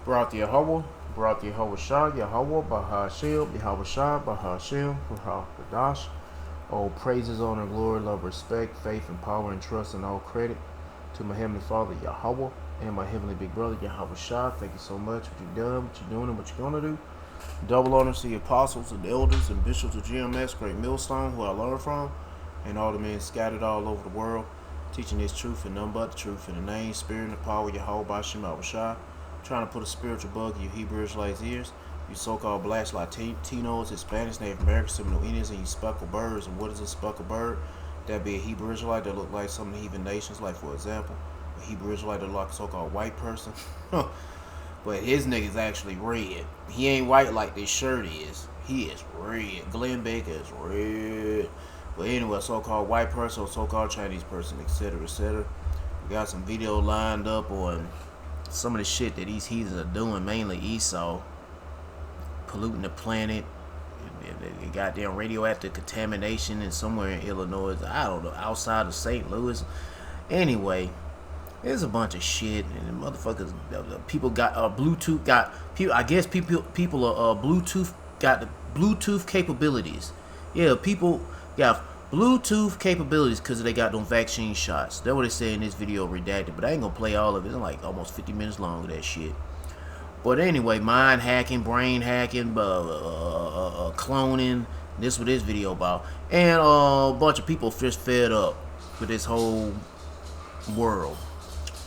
Barak Yahweh, Barak Yahweh Shah, Yahweh, Bahashim, Yahweh Shah, Bahashim, Bahakadash. All praises, honor, glory, love, respect, faith, and power, and trust, and all credit to my Heavenly Father, Yahweh, and my Heavenly Big Brother, Yahweh Shah. Thank you so much for what you've done, what you're doing, and what you're going to do. Double honors to the apostles and elders and bishops of GMS, Great Millstone, who I learned from, and all the men scattered all over the world, teaching this truth and none but the truth in the name, spirit, and the power of Yahweh Bashim Shah. Trying to put a spiritual bug in your Hebrew Israelites' ears, you so-called blacks, Latinos, Hispanics, Native Americans, Seminole Indians, and you speckled birds. And what is a speckled bird? That'd be a Hebrew Israelite that look like some of the heathen nations, like for example, a Hebrew Israelite that look like a so-called white person. But his nigga's actually red. He ain't white like this shirt is. He is red. Glenn Baker is red. But anyway, so-called white person or so-called Chinese person, etc., etc. We got some video lined up on some of the shit that these heathens are doing, mainly Esau, polluting the planet, the goddamn radioactive contamination in somewhere in Illinois, I don't know, outside of St. Louis. Anyway, there's a bunch of shit, and the motherfuckers, people got Bluetooth, got people. I guess people are Bluetooth, got the Bluetooth capabilities. Yeah, people got Bluetooth capabilities because they got them vaccine shots. That's what they say in this video, redacted. But I ain't gonna play all of it. It's like almost 50 minutes long of that shit. But anyway, mind hacking, brain hacking, cloning. This is what this video about. And a bunch of people just fed up with this whole world.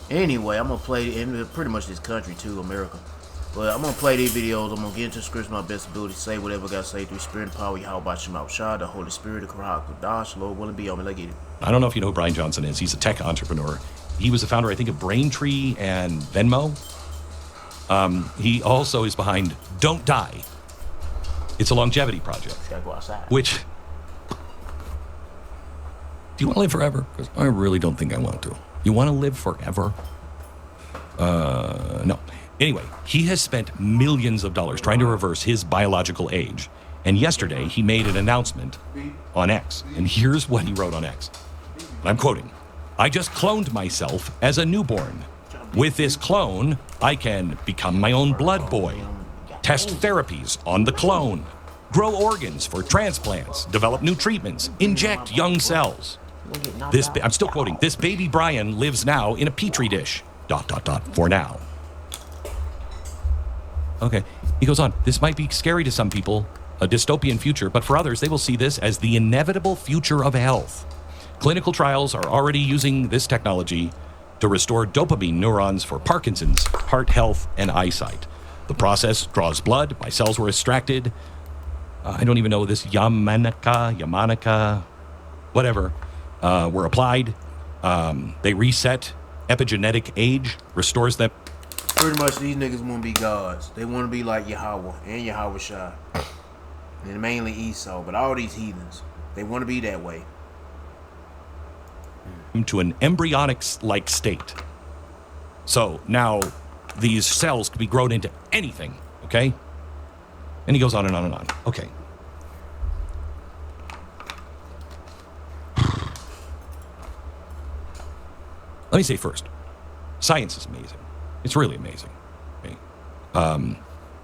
Anyway, I'm gonna play in pretty much this country too, America. But I'm gonna play these videos. I'm gonna get into the scripts my best ability, say whatever I gotta say through spirit and power, Yahweh Bashim Shah, the Holy Spirit, the Karah Kodash, Lord willing be on me. Let's get it. I don't know if you know who Brian Johnson is. He's a tech entrepreneur. He was the founder, I think, of Braintree and Venmo. He also is behind Don't Die. It's a longevity project. Gotta go outside. Which, do you want to live forever? Because I really don't think I want to. You want to live forever? No. Anyway, he has spent millions of dollars trying to reverse his biological age. And yesterday, he made an announcement on X. And here's what he wrote on X. I'm quoting, "I just cloned myself as a newborn. With this clone, I can become my own blood boy, test therapies on the clone, grow organs for transplants, develop new treatments, inject young cells. I'm still quoting, this baby Brian lives now in a petri dish, ... for now." Okay, he goes on, "This might be scary to some people, a dystopian future, but for others, they will see this as the inevitable future of health. Clinical trials are already using this technology to restore dopamine neurons for Parkinson's, heart health, and eyesight. The process draws blood, my cells were extracted. I don't even know this, Yamanaka, whatever, were applied. They reset epigenetic age, restores them." Pretty much these niggas want to be gods. They want to be like Yahweh and Yahweh Shah. And mainly Esau, but all these heathens, they want to be that way. To an embryonic-like state. So now these cells can be grown into anything, okay? And he goes on and on and on. Okay. Let me say first, science is amazing. It's really amazing. Okay?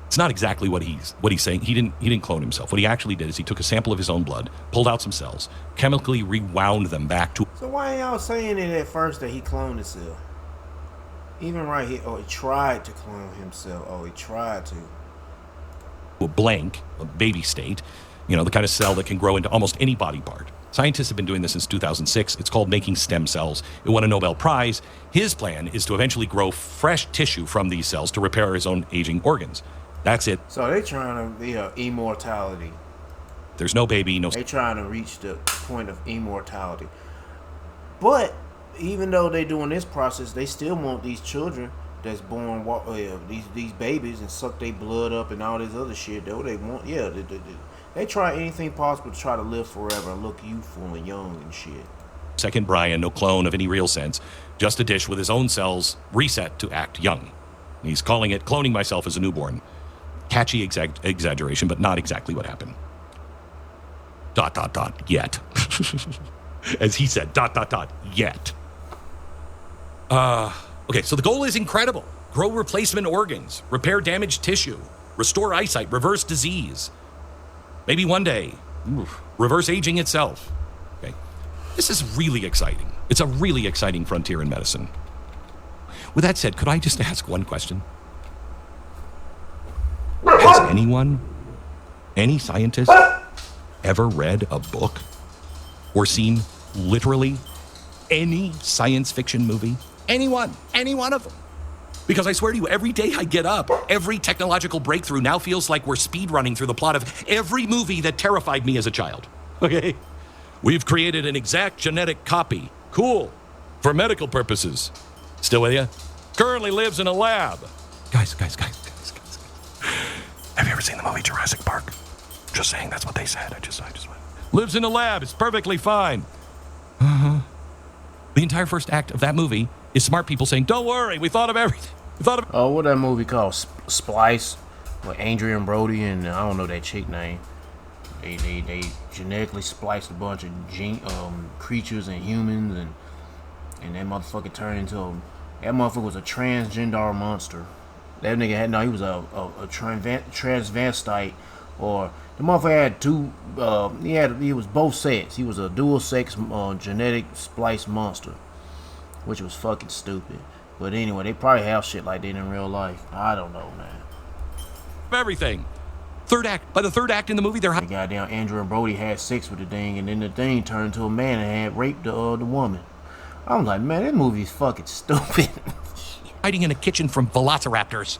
It's not exactly what he's saying. He didn't clone himself. What he actually did is he took a sample of his own blood, pulled out some cells, chemically rewound them back to. So why ain't y'all saying it at first that he cloned himself? Even right here, he tried to clone himself. He tried to. A blank, a baby state, the kind of cell that can grow into almost any body part. Scientists have been doing this since 2006. It's called making stem cells. It won a Nobel Prize. His plan is to eventually grow fresh tissue from these cells to repair his own aging organs. That's it. So they trying to immortality. There's no baby, no. They trying to reach the point of immortality. But even though they doing this process, they still want these children that's born, these babies, and suck their blood up and all this other shit. Though they want, they try anything possible to try to live forever and look youthful and young and shit. Second Brian, no clone of any real sense, just a dish with his own cells reset to act young. He's calling it cloning myself as a newborn. Catchy exaggeration, but not exactly what happened. ... yet. As he said, ... yet. Okay, so the goal is incredible. grow replacement organs, repair damaged tissue, restore eyesight, reverse disease. Maybe one day, reverse aging itself. Okay. This is really exciting. It's a really exciting frontier in medicine. With that said, could I just ask one question? Has anyone, any scientist, ever read a book or seen literally any science fiction movie? Anyone, any one of them? Because I swear to you, every day I get up, every technological breakthrough now feels like we're speed running through the plot of every movie that terrified me as a child. Okay? We've created an exact genetic copy. Cool. For medical purposes. Still with you? Currently lives in a lab. Guys. Have you ever seen the movie Jurassic Park? Just saying, that's what they said. I just lives in a lab. It's perfectly fine. Uh-huh. The entire first act of that movie is smart people saying, don't worry, we thought of everything. Oh, what that movie called? Splice, with Adrian Brody and I don't know that chick name. They genetically spliced a bunch of creatures and humans, and that motherfucker turned into that motherfucker was a transgender monster. That nigga he was a transvestite, or the motherfucker had two. He was both sex. He was a dual sex genetic splice monster, which was fucking stupid. But anyway, they probably have shit like that in real life. I don't know, man. Everything. Third act. By the third act in the movie, they're the goddamn Andrew and Brody had sex with the thing, and then the thing turned into a man and had raped the woman. I'm like, man, that movie's fucking stupid. hiding in a kitchen from velociraptors.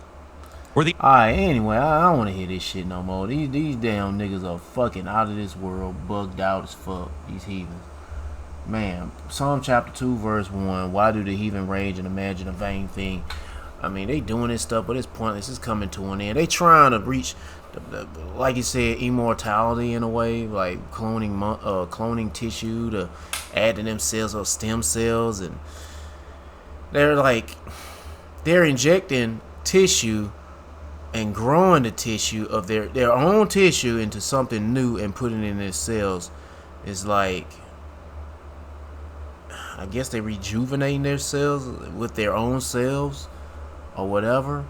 Alright, anyway, I don't want to hear this shit no more. These damn niggas are fucking out of this world, bugged out as fuck. These heathens. Man, Psalm chapter 2, verse 1. Why do the heathen rage and imagine a vain thing? I mean, they doing this stuff, but it's pointless. It's coming to an end. They trying to reach, like you said, immortality in a way, like cloning tissue to add to themselves or stem cells, and they're injecting tissue and growing the tissue of their own tissue into something new and putting it in their cells. Is like, I guess they rejuvenating their cells with their own cells or whatever.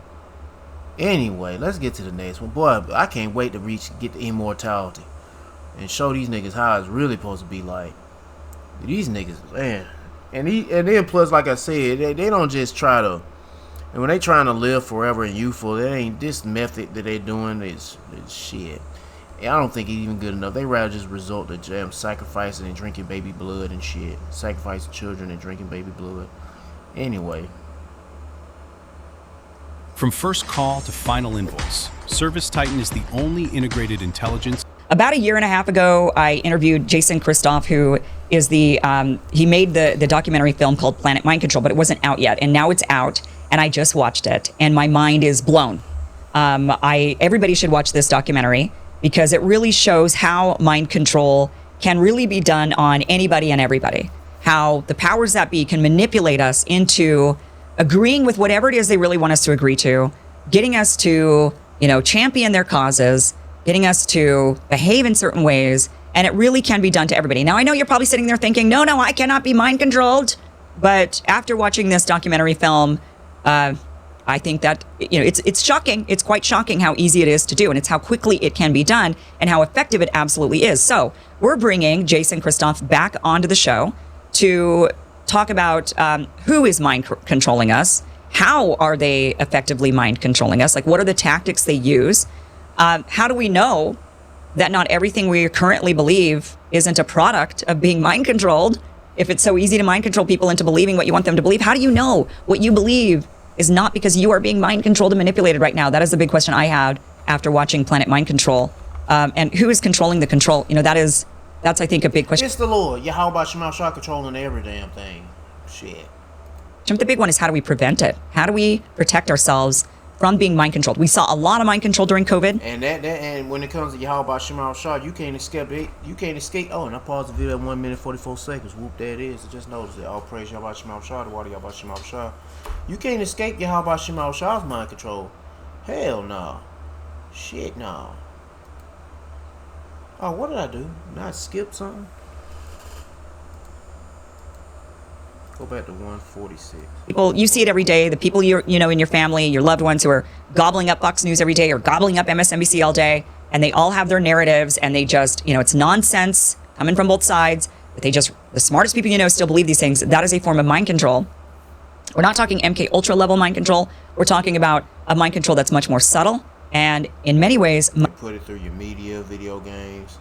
Anyway, let's get to the next one. Boy, I can't wait to get the immortality and show these niggas how it's really supposed to be like. These niggas, man. And then plus, like I said, they don't just try to, and when they trying to live forever and youthful, that ain't this method that they doing is shit. And I don't think it's even good enough. They rather just resort to sacrificing and drinking baby blood and shit. Sacrificing children and drinking baby blood. Anyway. From first call to final invoice, ServiceTitan is the only integrated intelligence. About a year and a half ago, I interviewed Jason Christoff, who is he made the documentary film called Planet Mind Control, but it wasn't out yet. And now it's out, and I just watched it, and my mind is blown. Everybody should watch this documentary because it really shows how mind control can really be done on anybody and everybody. How the powers that be can manipulate us into agreeing with whatever it is they really want us to agree to, getting us to, champion their causes, getting us to behave in certain ways, and it really can be done to everybody. Now, I know you're probably sitting there thinking, no, I cannot be mind controlled. But after watching this documentary film, I think that, it's shocking. It's quite shocking how easy it is to do, and it's how quickly it can be done and how effective it absolutely is. So we're bringing Jason Christoff back onto the show to talk about who is mind controlling us, how are they effectively mind controlling us, like what are the tactics they use, how do we know that not everything we currently believe isn't a product of being mind controlled? If it's so easy to mind control people into believing what you want them to believe, how do you know what you believe is not because you are being mind controlled and manipulated right now? That is the big question I had after watching Planet Mind Control. And who is controlling the control? That's, I think, a big question. It's the Lord. Yahweh Shema Shah controlling every damn thing. Shit. The big one is, how do we prevent it? How do we protect ourselves from being mind controlled? We saw a lot of mind control during COVID. And when it comes to Yahweh Shema Shah, you can't escape it. You can't escape. Oh, and I paused the video at 1 minute 44 seconds. Whoop, there it is. I just noticed it. All praise Yahweh Shema Shah, the water Yahweh Shema Shah. You can't escape Yahweh Shema Shah's mind control. Hell no. Shit no. Oh, what did I do? Not skip something? Go back to 146. People, you see it every day. The people you know in your family, your loved ones who are gobbling up Fox News every day or gobbling up MSNBC all day, and they all have their narratives, and they just, it's nonsense coming from both sides. But the smartest people you know still believe these things. That is a form of mind control. We're not talking MK Ultra level mind control. We're talking about a mind control that's much more subtle, and in many ways, You put it through your media, video games,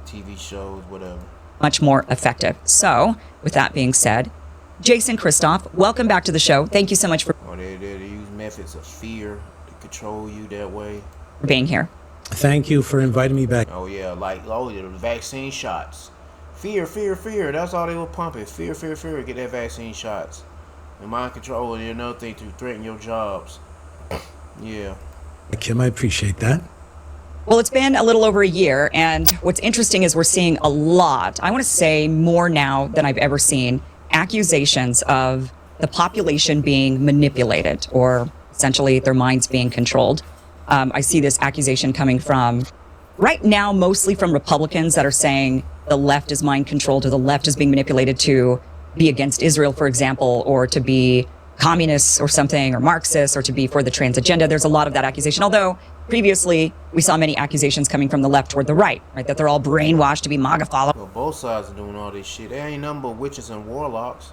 TV shows, whatever. much more effective. So, with that being said, Jason Christoff, welcome back to the show. Thank you so much for Or they use methods of fear to control you that way. being here. Thank you for inviting me back. Oh yeah, the vaccine shots. Fear, fear, fear. That's all they were pumping. Fear, fear, fear. Get that vaccine shots. And mind control and another thing to threaten your jobs. Yeah. Kim, I appreciate that. Well, it's been a little over a year, and what's interesting is we're seeing a lot, I want to say more now than I've ever seen, accusations of the population being manipulated, or essentially their minds being controlled. I see this accusation coming from, right now, mostly from Republicans that are saying the left is mind controlled, or the left is being manipulated to be against Israel, for example, or to be communists or something, or Marxists, or to be for the trans agenda. There's a lot of that accusation, although previously we saw many accusations coming from the left toward the right, that they're all brainwashed to be MAGA followers. Well, both sides are doing all this shit. There ain't nothing but witches and warlocks.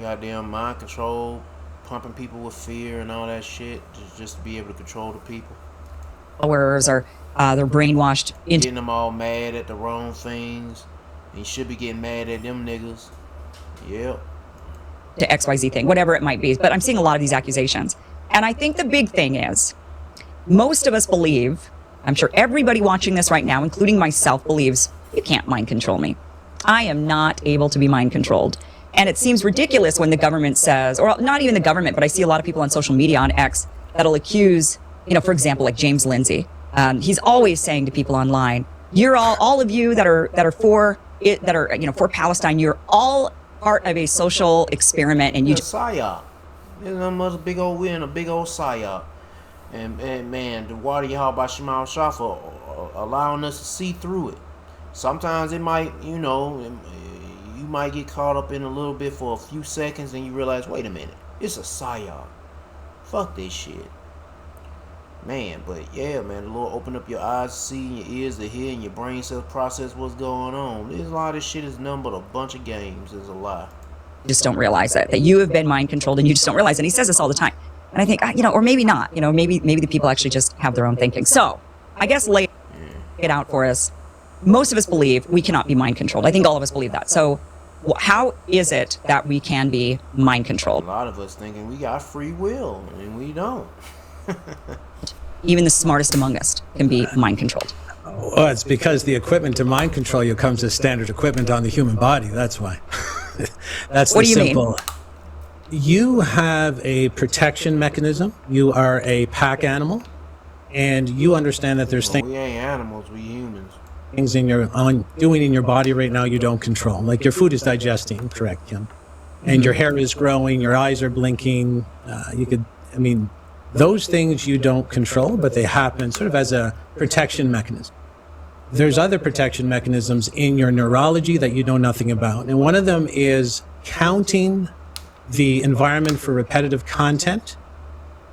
Goddamn mind control, pumping people with fear and all that shit, just to be able to control the people. Or they're brainwashed into Getting them all mad at the wrong things. And you should be getting mad at them niggas. Yep. to XYZ thing, whatever it might be. But I'm seeing a lot of these accusations. And I think the big thing is, most of us believe, I'm sure everybody watching this right now, including myself, believes you can't mind control me. I am not able to be mind controlled. And it seems ridiculous when the government says, or not even the government, but I see a lot of people on social media on X that'll accuse, for example, like James Lindsay. He's always saying to people online, you're all of you that are for it, that are, for Palestine, you're all part of a social experiment, and you just psyop. There's a big old win, a big old psyop. And man, the water Yahweh Shemal Shah for allowing us to see through it. Sometimes it might, you might get caught up in a little bit for a few seconds, and you realize, wait a minute, it's a psyop. Fuck this shit. Man, but yeah, man, the Lord open up your eyes to see, and your ears to hear, and your brain cells process what's going on. There's a lot of this shit is nothing but a bunch of games. It's a lie. just don't realize it, that you have been mind controlled and you just don't realize it. And he says this all the time. And I think, or maybe not, maybe the people actually just have their own thinking. So I guess lay it out for us. Most of us believe we cannot be mind controlled. I think all of us believe that. So how is it that we can be mind controlled? A lot of us thinking we got free will, and we don't. Even the smartest among us can be mind controlled. Oh, it's because the equipment to mind control you comes as standard equipment on the human body. That's why. That's What the do you simple. mean? You have a protection mechanism. You are a pack animal, and you understand that there's We ain't animals, we humans. things doing in your body right now you don't control. Like your food is digesting, correct, Kim? And your hair is growing, your eyes are blinking. Those things you don't control, but they happen sort of as a protection mechanism. There's other protection mechanisms in your neurology that you know nothing about. And one of them is counting the environment for repetitive content,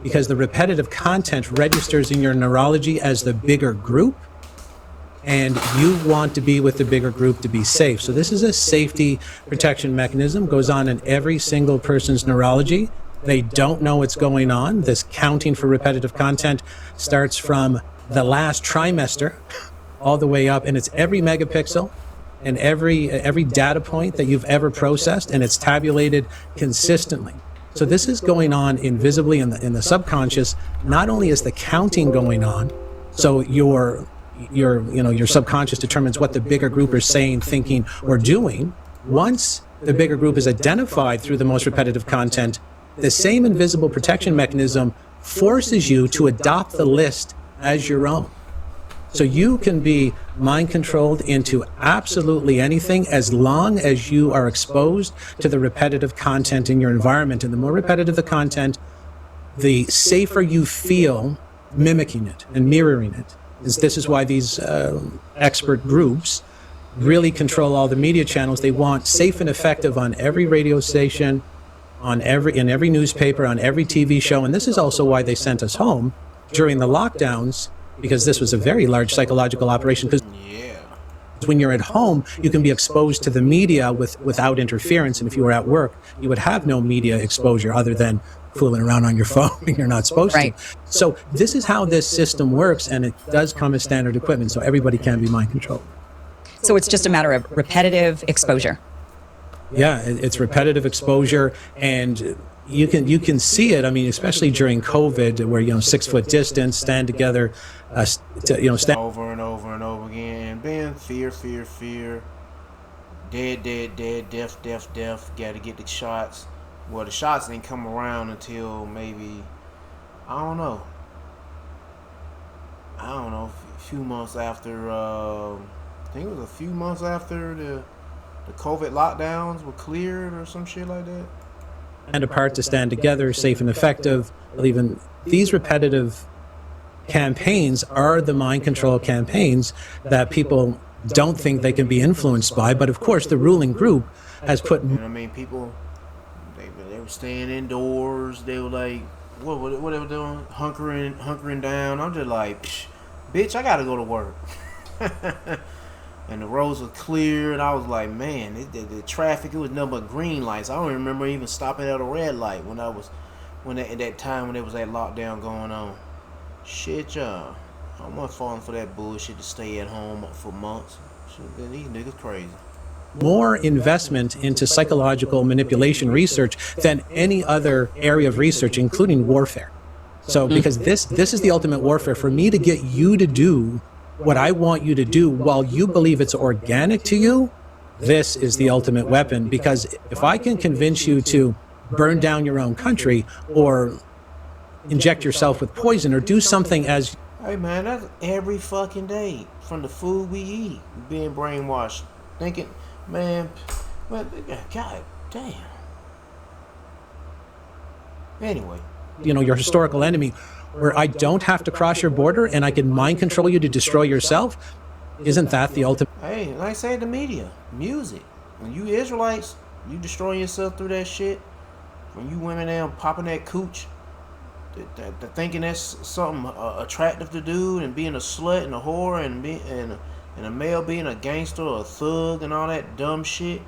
because the repetitive content registers in your neurology as the bigger group, and you want to be with the bigger group to be safe. So this is a safety protection mechanism, goes on in every single person's neurology. They don't know what's going on. This counting for repetitive content starts from the last trimester all the way up, and it's every megapixel and every data point that you've ever processed, and it's tabulated consistently. So this is going on invisibly in the subconscious. Not only is the counting going on, so your subconscious determines what the bigger group is saying, thinking, or doing. Once the bigger group is identified through the most repetitive content, the same invisible protection mechanism forces you to adopt the list as your own. So you can be mind controlled into absolutely anything as long as you are exposed to the repetitive content in your environment. And the more repetitive the content, the safer you feel mimicking it and mirroring it. This is why these expert groups really control all the media channels. They want safe and effective on every radio station, in every newspaper, on every TV show. And this is also why they sent us home during the lockdowns, because this was a very large psychological operation. Because when you're at home, you can be exposed to the media without interference. And if you were at work, you would have no media exposure other than fooling around on your phone when you're not supposed to. So this is how this system works, and it does come as standard equipment, so everybody can be mind controlled. So it's just a matter of repetitive exposure. Yeah, it's repetitive exposure, and you can see it. I mean, especially during COVID, where 6 foot distance, stand together, stand over and over and over again. Being fear, dead, death. Got to get the shots. Well, the shots didn't come around until maybe I don't know. A few months after. I think it was a few months after the COVID lockdowns were cleared or some shit like that. And apart to stand together, safe and effective. Even these repetitive campaigns are the mind control campaigns that people don't think they can be influenced by. But of course, the ruling group has put. People, they were staying indoors. They were like, what they were doing? Hunkering down. I'm just like, bitch, I gotta go to work. And the roads were clear, and I was like, man, the traffic, it was nothing but green lights. I don't remember even stopping at a red light at that time when there was that lockdown going on. Shit, y'all. I'm not falling for that bullshit to stay at home for months. Shit, these niggas crazy. More investment into psychological manipulation research than any other area of research, including warfare. So, because this is the ultimate warfare, for me to get you to do what I want you to do while you believe it's organic to you, this is the ultimate weapon. Because if I can convince you to burn down your own country or inject yourself with poison or do something as... Hey man, that's every fucking day. From the food we eat, being brainwashed, thinking, man, God damn. Anyway. Your historical enemy, where I don't have to cross your border and I can mind control you to destroy yourself. Isn't that the ultimate? Hey, like I say, the media, music. When you Israelites, you destroying yourself through that shit. When you women there popping that cooch, thinking that's something attractive to do, and being a slut and a whore and a male being a gangster or a thug and all that dumb shit,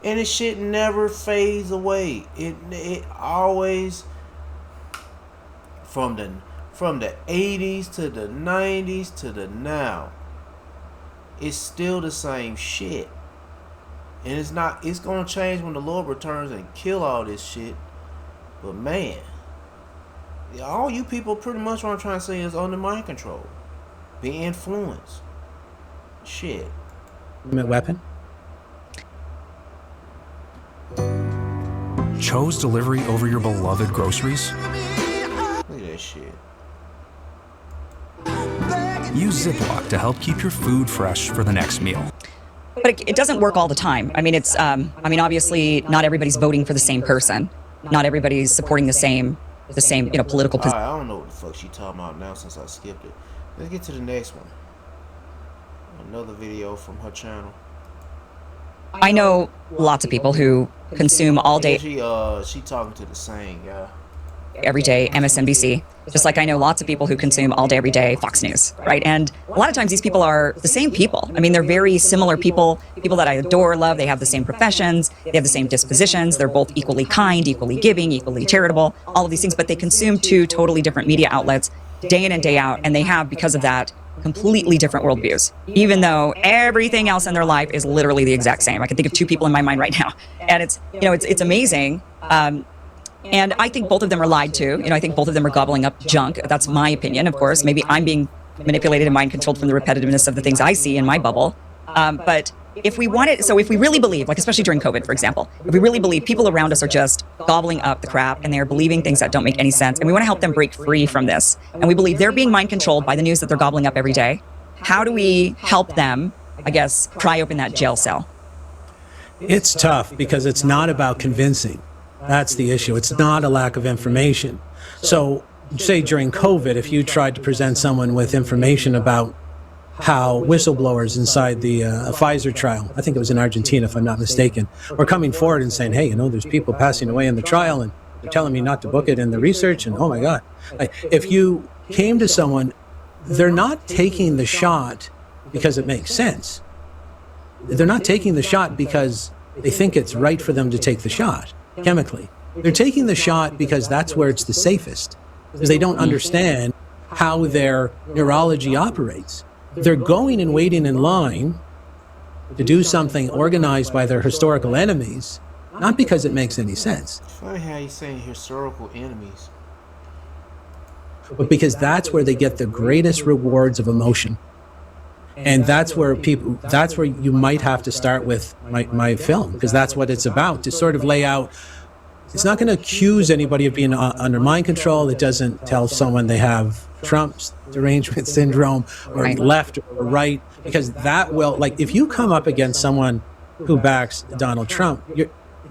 and this shit never fades away. It always, from the 80s to the 90s to the now, it's still the same shit. And it's gonna change when the Lord returns and kill all this shit. But man, all you people pretty much what I'm trying to say is under mind control. Be influenced. Shit. Weapon? Chose delivery over your beloved groceries? Look at that shit. Use Ziploc to help keep your food fresh for the next meal. But it doesn't work all the time. I mean, obviously not everybody's voting for the same person. Not everybody's supporting the same political position. I don't know what the fuck she talking about now since I skipped it. Let's get to the next one. Another video from her channel. I know lots of people who consume all day, she talking to the same guy. every day MSNBC, just like I know lots of people who consume all day, every day Fox News, right? And a lot of times these people are the same people. I mean, they're very similar people that I adore, love. They have the same professions. They have the same dispositions. They're both equally kind, equally giving, equally charitable, all of these things, but they consume two totally different media outlets day in and day out. And they have, because of that, completely different worldviews, even though everything else in their life is literally the exact same. I can think of two people in my mind right now, and it's amazing. And I think both of them are lied to. I think both of them are gobbling up junk. That's my opinion, of course. Maybe I'm being manipulated and mind controlled from the repetitiveness of the things I see in my bubble. But if we really believe, like especially during COVID, for example, if we really believe people around us are just gobbling up the crap and they're believing things that don't make any sense, and we want to help them break free from this, and we believe they're being mind controlled by the news that they're gobbling up every day, how do we help them, I guess, pry open that jail cell? It's tough because it's not about convincing. That's the issue. It's not a lack of information. So, say during COVID, if you tried to present someone with information about how whistleblowers inside the Pfizer trial, I think it was in Argentina, if I'm not mistaken, were coming forward and saying, hey, you know, there's people passing away in the trial and they're telling me not to book it in the research. And oh my God, like, if you came to someone, they're not taking the shot because it makes sense. They're not taking the shot because they think it's right for them to take the shot chemically. They're taking the shot because that's where it's the safest, because they don't understand how their neurology operates. They're going and waiting in line to do something organized by their historical enemies, not because it makes any sense. Funny how you saying historical enemies. But because that's where they get the greatest rewards of emotion. And that's where you might have to start with my film, because that's what it's about, to sort of lay out. It's not going to accuse anybody of being under mind control. It doesn't tell someone they have Trump's derangement syndrome or left or right, because that will, like, if you come up against someone who backs Donald Trump,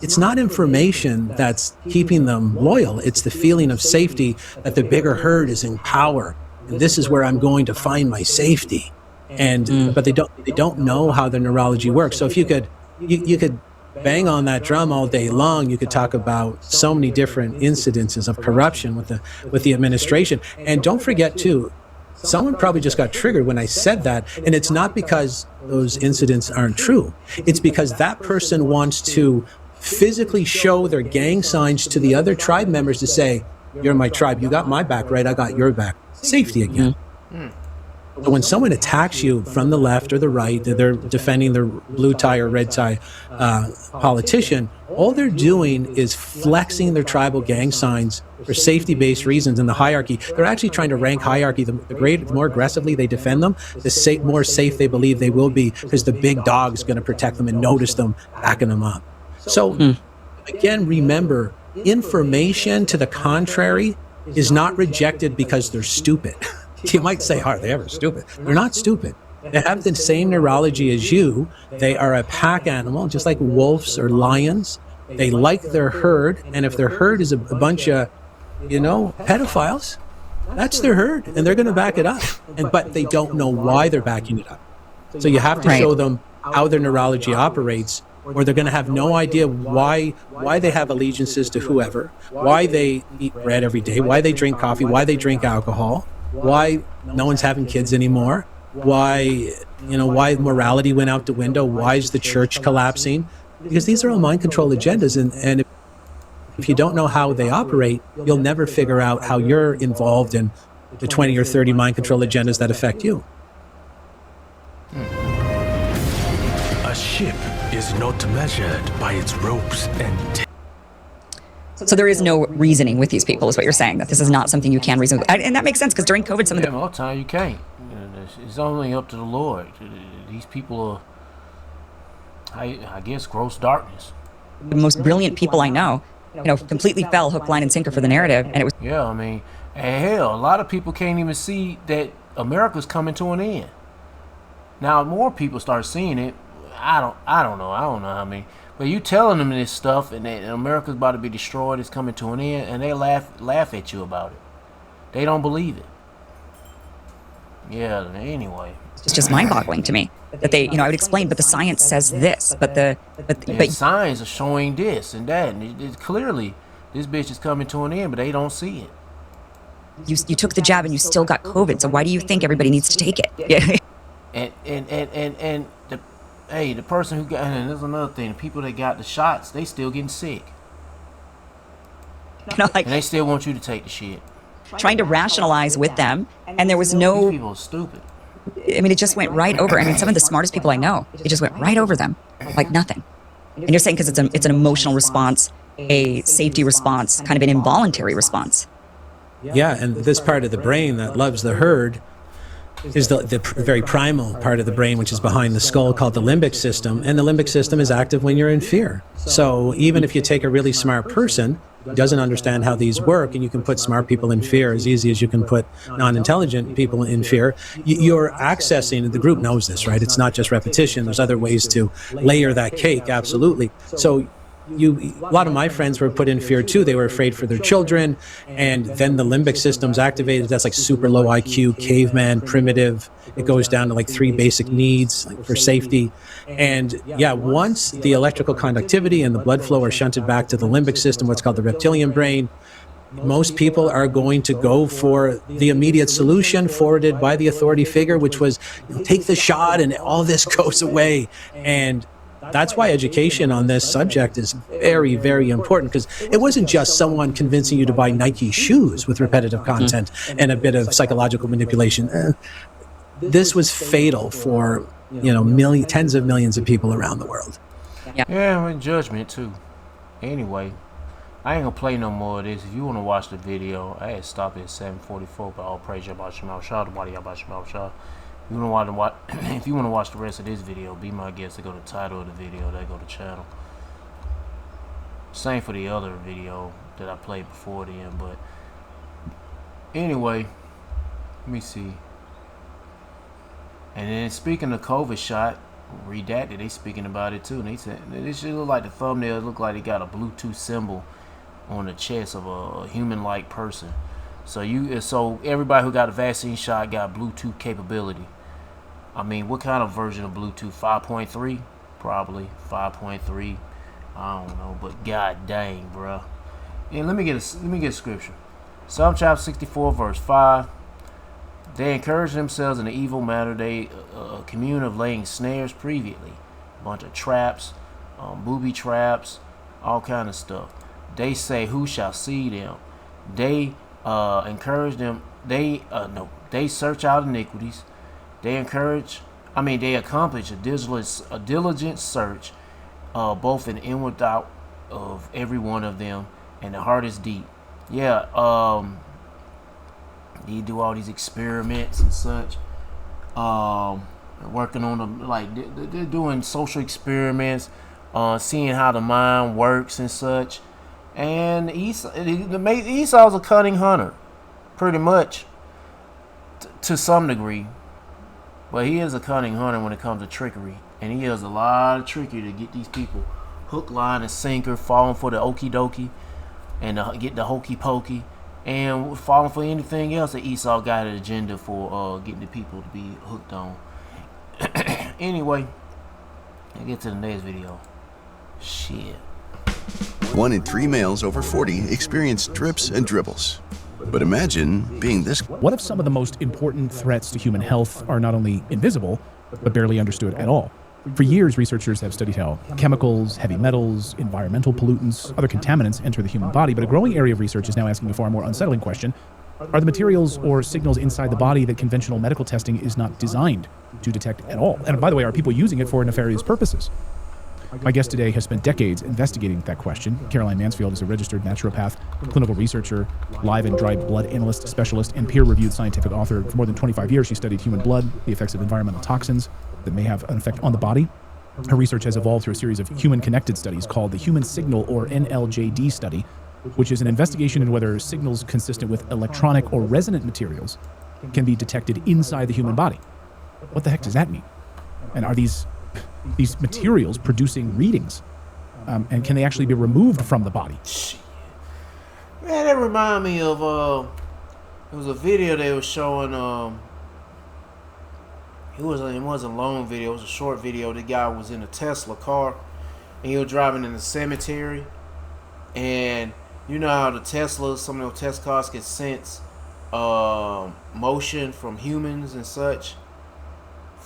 it's not information that's keeping them loyal. It's the feeling of safety that the bigger herd is in power. And this is where I'm going to find my safety. And but they don't know how their neurology works. So if you could bang on that drum all day long, you could talk about so many different incidences of corruption with the administration. And don't forget too, someone probably just got triggered when I said that, and it's not because those incidents aren't true. It's because that person wants to physically show their gang signs to the other tribe members to say, you're my tribe, you got my back, right? I got your back. Safety again. So when someone attacks you from the left or the right, they're defending their blue tie or red tie politician, all they're doing is flexing their tribal gang signs for safety-based reasons in the hierarchy. They're actually trying to rank hierarchy. The more aggressively they defend them, the more safe they believe they will be, because the big dog is going to protect them and notice them, backing them up. So again, remember, information to the contrary is not rejected because they're stupid. You might say, are they ever stupid? They're not stupid. They have the same neurology as you. They are a pack animal, just like wolves or lions. They like their herd, and if their herd is a bunch of, pedophiles, that's their herd, and they're going to back it up. But they don't know why they're backing it up. So you have to show them how their neurology operates, or they're going to have no idea why they have allegiances to whoever, why they eat bread every day, why they drink coffee, why they drink alcohol, why no one's having kids anymore, why morality went out the window, why is the church collapsing? Because these are all mind control agendas, and if you don't know how they operate, you'll never figure out how you're involved in the 20 or 30 mind control agendas that affect you. A ship is not measured by its ropes and So there is no reasoning with these people, is what you're saying, that this is not something you can reason with. And that makes sense, because during COVID, some of the... Most of the time you can't. It's only up to the Lord. These people are, I guess, gross darkness. The most brilliant people I know, completely fell hook, line, and sinker for the narrative, and it was... Yeah, I mean, and hell, a lot of people can't even see that America's coming to an end. Now, more people start seeing it. I don't know how many. But you telling them this stuff, and that America's about to be destroyed, it's coming to an end, and they laugh at you about it. They don't believe it. Yeah, anyway. It's just mind-boggling to me that they, I would explain, but the science says this, but science is showing this and that, and it's clearly this bitch is coming to an end, but they don't see it. You took the jab and you still got COVID, so why do you think everybody needs to take it? Yeah. And the person who got, and there's another thing, the people that got the shots, they still getting sick. And they still want you to take the shit. Trying to rationalize with them, and there was no... These people are stupid. I mean, it just went right over. I mean, some of the smartest people I know, it just went right over them, like nothing. And you're saying because it's an emotional response, a safety response, kind of an involuntary response. Yeah, and this part of the brain that loves the herd is the very primal part of the brain, which is behind the skull, called the limbic system. And the limbic system is active when you're in fear. So even if you take a really smart person who doesn't understand how these work, and you can put smart people in fear as easy as you can put non-intelligent people in fear, you're accessing, the group knows this, right? It's not just repetition. There's other ways to layer that cake, absolutely. So a lot of my friends were put in fear too. They were afraid for their children, and then the limbic system's activated. That's like super low IQ, caveman, primitive. It goes down to like 3 basic needs, like for safety. And yeah, once the electrical conductivity and the blood flow are shunted back to the limbic system, what's called the reptilian brain, most people are going to go for the immediate solution forwarded by the authority figure, which was, take the shot and all this goes away. And that's why education on this subject is very, very important, because it wasn't just someone convincing you to buy Nike shoes with repetitive content and a bit of psychological manipulation. This was fatal for, tens of millions of people around the world. Yeah, with judgment too. Anyway, I ain't gonna play no more of this. If you wanna watch the video, I had stopped at 7:44, but all praise Yahweh Shema Shah, the body Yahweh Shema Shah. If you want to if you want to watch the rest of this video, be my guest to go to the title of the video, they go to channel. Same for the other video that I played before then, but anyway, let me see. And then speaking of COVID shot, redacted, they speaking about it too. And they said this shit look like the thumbnail look like they got a Bluetooth symbol on the chest of a human-like person. So everybody who got a vaccine shot got Bluetooth capability. I mean, what kind of version of Bluetooth? 5.3? Probably 5.3. I don't know, but god dang, bruh. And let me get a scripture. Psalm chapter 64, verse 5. They encourage themselves in the evil manner. They commune of laying snares previously, a bunch of traps, booby traps, all kind of stuff. They say, "Who shall see them?" They encourage them. They search out iniquities. They accomplish a diligent search, both in inward out of every one of them, and the heart is deep. Yeah, you do all these experiments and such. Working on them, like they're doing social experiments, seeing how the mind works and such. And Esau's a cunning hunter, pretty much, to some degree. But he is a cunning hunter when it comes to trickery. And he has a lot of trickery to get these people hook, line, and sinker, falling for the okie dokie, and get the hokey pokey, and falling for anything else that Esau got an agenda for getting the people to be hooked on. Anyway, I'll get to the next video. Shit. 1 in 3 males over 40 experience drips and dribbles. But imagine being this. What if some of the most important threats to human health are not only invisible, but barely understood at all? For years, researchers have studied how chemicals, heavy metals, environmental pollutants, other contaminants enter the human body, but a growing area of research is now asking a far more unsettling question. Are the materials or signals inside the body that conventional medical testing is not designed to detect at all? And by the way, are people using it for nefarious purposes? My guest today has spent decades investigating that question. Caroline Mansfield is a registered naturopath, clinical researcher, live and dried blood analyst, specialist, and peer-reviewed scientific author. For more than 25 years, she studied human blood, the effects of environmental toxins that may have an effect on the body. Her research has evolved through a series of human-connected studies called the Human Signal, or NLJD study, which is an investigation into whether signals consistent with electronic or resonant materials can be detected inside the human body. What the heck does that mean? And are these materials producing readings? And can they actually be removed from the body? Man, that remind me of it was a video they were showing. It wasn't a long video. It was a short video. The guy was in a Tesla car, and he was driving in the cemetery. And you know how the Teslas, some of those Tesla cars can sense motion from humans and such.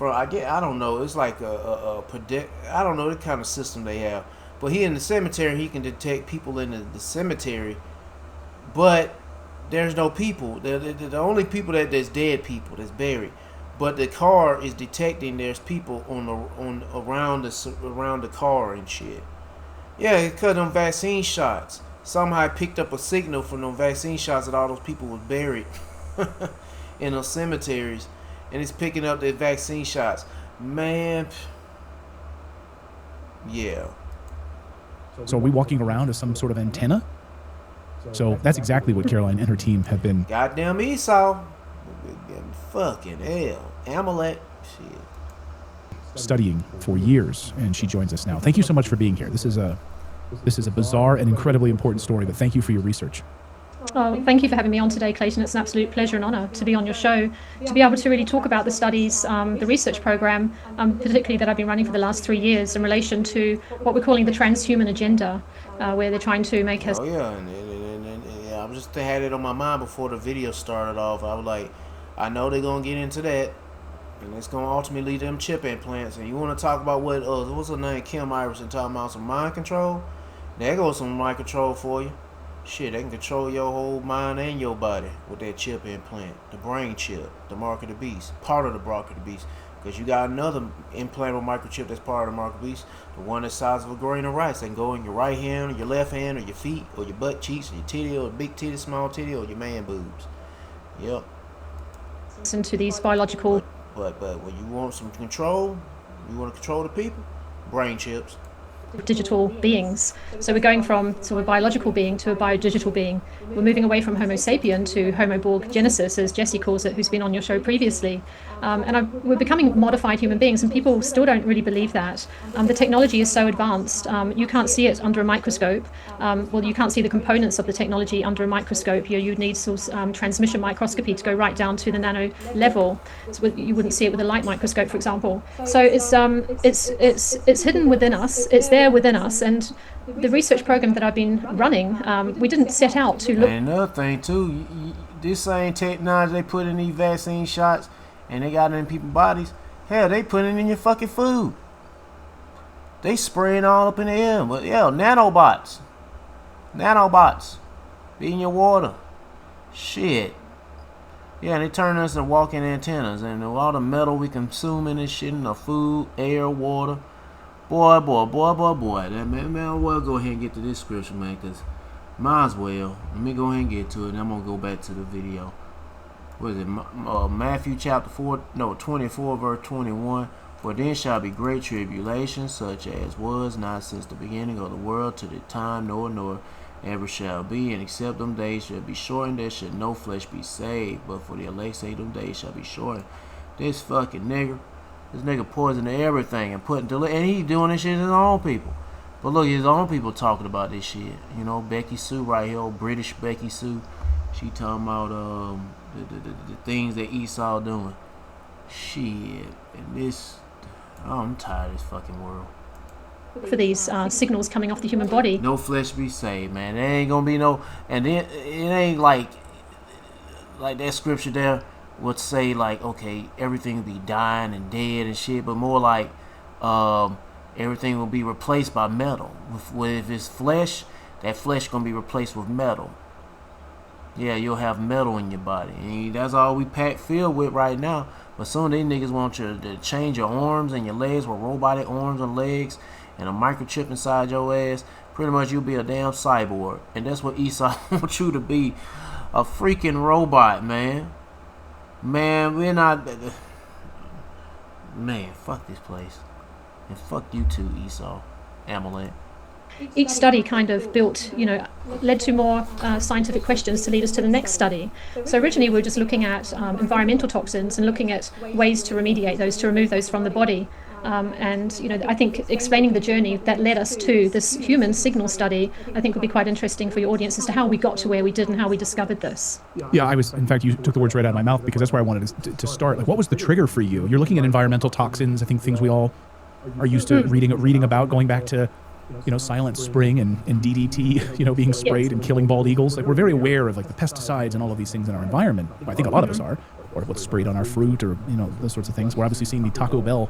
I don't know. It's like I don't know the kind of system they have. But he in the cemetery, he can detect people in the cemetery, but there's no people. The only people there's dead people that's buried. But the car is detecting there's people around the car and shit. Yeah, because them vaccine shots. Somehow it picked up a signal from them vaccine shots that all those people was buried in those cemeteries. And it's picking up the vaccine shots. Man. Yeah. So are we walking around as some sort of antenna? So that's exactly what Caroline and her team have been. Goddamn Esau. Fucking hell. Amalek. Shit. Studying for years, and she joins us now. Thank you so much for being here. This is a This is a bizarre and incredibly important story, but thank you for your research. Oh, thank you for having me on today, Clayton. It's an absolute pleasure and honour to be on your show, to be able to really talk about the studies, the research program, particularly that I've been running for the last 3 years in relation to what we're calling the transhuman agenda, where they're trying to make us. Oh yeah, and yeah, I just had it on my mind before the video started off. I was like, I know they're gonna get into that, and it's gonna ultimately lead to them chip implants. And you want to talk about what's her name, Kim Iverson, talking about some mind control? There goes some mind control for you. Shit, they can control your whole mind and your body with that chip implant, the brain chip, the mark of the beast, part of the mark of the beast. Because you got another implantable microchip that's part of the mark of the beast, the one that's the size of a grain of rice. They can go in your right hand or your left hand or your feet or your butt cheeks or your titty or big titty, small titty or your man boobs. Yep. Into these biological. But when you want some control, you want to control the people, brain chips. Digital beings. So we're going from sort of a biological being to a biodigital being. We're moving away from Homo sapien to Homo Borg Genesis, as Jesse calls it, who's been on your show previously. We're becoming modified human beings, and people still don't really believe that. The technology is so advanced, you can't see it under a microscope. Well, you can't see the components of the technology under a microscope. You'd need sort of, transmission microscopy to go right down to the nano level. So you wouldn't see it with a light microscope, for example. So it's hidden within us. It's there within us, and the research program that I've been running, we didn't set out to look. And another thing too, this same technology they put in these vaccine shots, and they got it in people's bodies. Hell, they put it in your fucking food. They spraying all up in the air. But yeah, nanobots be in your water. Shit. Yeah, they turn us to walking antennas, and all the metal we consuming and shit in the food, air, water. Boy. That man, well, go ahead and get to this scripture, man, because might as well. Let me go ahead and get to it, and I'm going to go back to the video. What is it? Matthew chapter 24, verse 21. For then shall be great tribulation, such as was not since the beginning of the world to the time nor ever shall be. And except them days shall be shortened, there should no flesh be saved. But for the elect's sake, them days shall be shortened. This fucking nigger. This nigga poisoning everything and and he doing this shit to his own people. But look, his own people talking about this shit. You know, Becky Sue right here, old British Becky Sue. She talking about the things that Esau doing. Shit, and this, I'm tired of this fucking world. For these signals coming off the human body. No flesh be saved, man. There ain't gonna be no, and then it ain't like that scripture there would say like, okay, everything will be dying and dead and shit, but more like everything will be replaced by metal. If it's flesh, that flesh gonna be replaced with metal. Yeah, you'll have metal in your body, and that's all we pack filled with right now. But soon these niggas want you to change your arms and your legs with robotic arms and legs and a microchip inside your ass. Pretty much you'll be a damn cyborg, and that's what Esau wants you to be, a freaking robot, man. Man, we're not. Man, fuck this place. And fuck you too, Esau. Amalek. Each study kind of built, led to more scientific questions to lead us to the next study. So originally we were just looking at environmental toxins and looking at ways to remediate those, to remove those from the body. I think explaining the journey that led us to this human signal study, I think would be quite interesting for your audience as to how we got to where we did and how we discovered this. Yeah, in fact, you took the words right out of my mouth, because that's where I wanted to start. Like, what was the trigger for you? You're looking at environmental toxins, I think things we all are used to reading about, going back to, Silent Spring and DDT, being sprayed and killing bald eagles. Like, we're very aware of like the pesticides and all of these things in our environment. I think a lot of us are, or what's sprayed on our fruit, or those sorts of things. We're obviously seeing the Taco Bell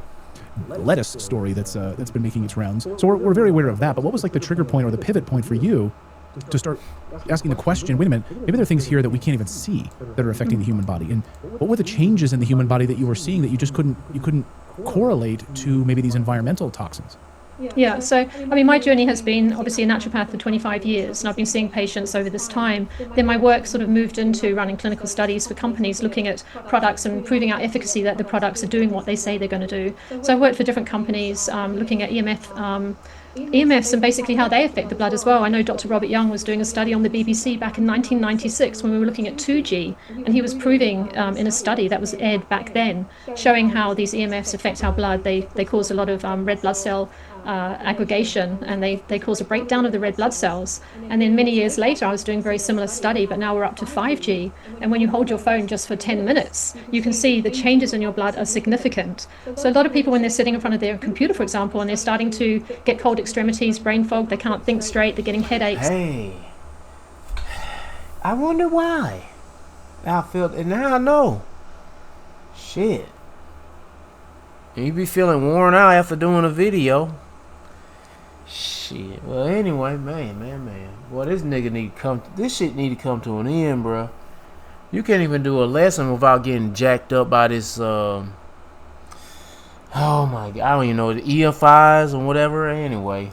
lettuce story that's been making its rounds. So we're very aware of that. But what was like the trigger point or the pivot point for you to start asking the question, wait a minute, maybe there are things here that we can't even see that are affecting the human body? And what were the changes in the human body that you were seeing that you just couldn't correlate to maybe these environmental toxins? Yeah, so, my journey has been obviously a naturopath for 25 years, and I've been seeing patients over this time. Then my work sort of moved into running clinical studies for companies, looking at products and proving out efficacy that the products are doing what they say they're going to do. So I've worked for different companies, looking at EMFs and basically how they affect the blood as well. I know Dr. Robert Young was doing a study on the BBC back in 1996 when we were looking at 2G, and he was proving in a study that was aired back then, showing how these EMFs affect our blood. They cause a lot of red blood cell aggregation, and they cause a breakdown of the red blood cells. And then many years later, I was doing a very similar study, but now we're up to 5G. And when you hold your phone just for 10 minutes, you can see the changes in your blood are significant. So a lot of people, when they're sitting in front of their computer, for example, and they're starting to get cold extremities, brain fog, they can't think straight, they're getting headaches. Hey, I wonder why. I feel, and now I know. Shit. You be feeling worn out after doing a video. Shit. Well, anyway, man. Well, this nigga need to come. This shit need to come to an end, bruh. You can't even do a lesson without getting jacked up by this. Oh my god, I don't even know the EFIs or whatever. Anyway,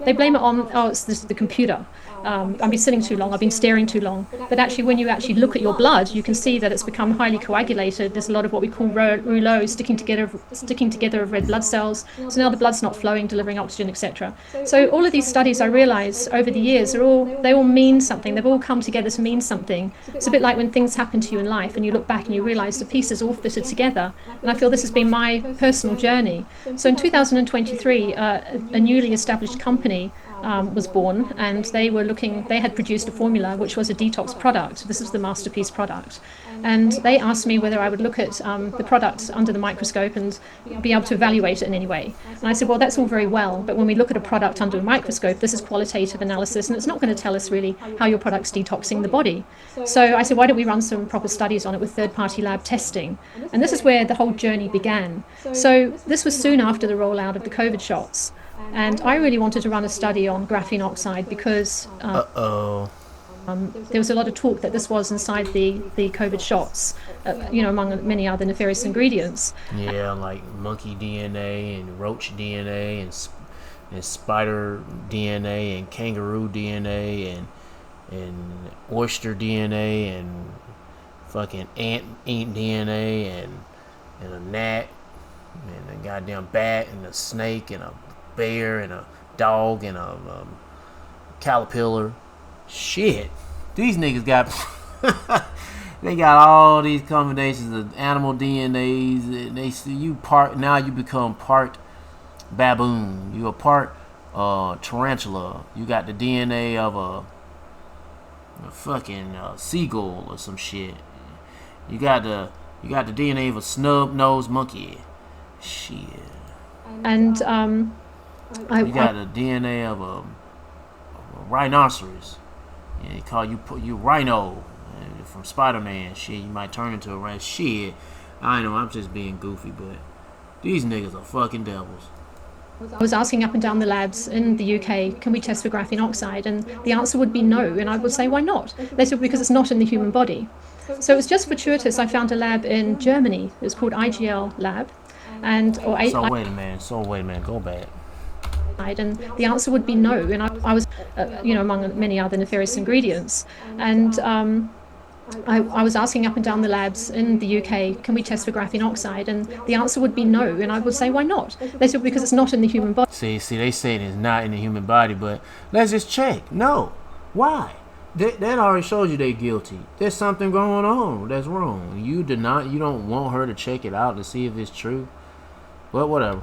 they blame it on, oh, it's the computer. I've been sitting too long, I've been staring too long. But actually, when you actually look at your blood, you can see that it's become highly coagulated. There's a lot of what we call rouleaux sticking together of red blood cells. So now the blood's not flowing, delivering oxygen, etc. So all of these studies, I realised over the years, they all mean something. They've all come together to mean something. It's a bit like when things happen to you in life, and you look back and you realise the pieces all fitted together. And I feel this has been my personal journey. So in 2023, a newly established company was born, and they had produced a formula which was a detox product. This is the Masterpiece product. And they asked me whether I would look at the product under the microscope and be able to evaluate it in any way. And I said, well, that's all very well, but when we look at a product under a microscope, this is qualitative analysis, and it's not going to tell us really how your product's detoxing the body. So I said, why don't we run some proper studies on it with third-party lab testing? And this is where the whole journey began. So this was soon after the rollout of the COVID shots. And I really wanted to run a study on graphene oxide because there was a lot of talk that this was inside the COVID shots, among many other nefarious ingredients. Yeah, like monkey DNA and roach DNA and spider DNA and kangaroo DNA and oyster DNA and fucking ant DNA and a gnat and a goddamn bat and a snake and a bear and a dog and a caterpillar. Shit, these niggas got they got all these combinations of animal DNAs. They see you now you become part baboon, you a part tarantula, you got the DNA of a fucking seagull or some shit, you got the DNA of a snub-nosed monkey. Shit. And you got the DNA of a rhinoceros. Yeah, they call you Rhino from Spider-Man. Shit, you might turn into a rat. Shit, I know I'm just being goofy, but these niggas are fucking devils. I was asking up and down the labs in the UK, can we test for graphene oxide? And the answer would be no. And I would say, why not? They said, because it's not in the human body. So it was just fortuitous. I found a lab in Germany. It was called IGL Lab. So wait a minute, go back. And the answer would be no. And I was, among many other nefarious ingredients. And I was asking up and down the labs in the UK, can we test for graphene oxide? And the answer would be no. And I would say, why not? They said, because it's not in the human body. See, they say it's not in the human body, but let's just check. No. Why? That already shows you they're guilty. There's something going on that's wrong. You don't want her to check it out to see if it's true. But whatever.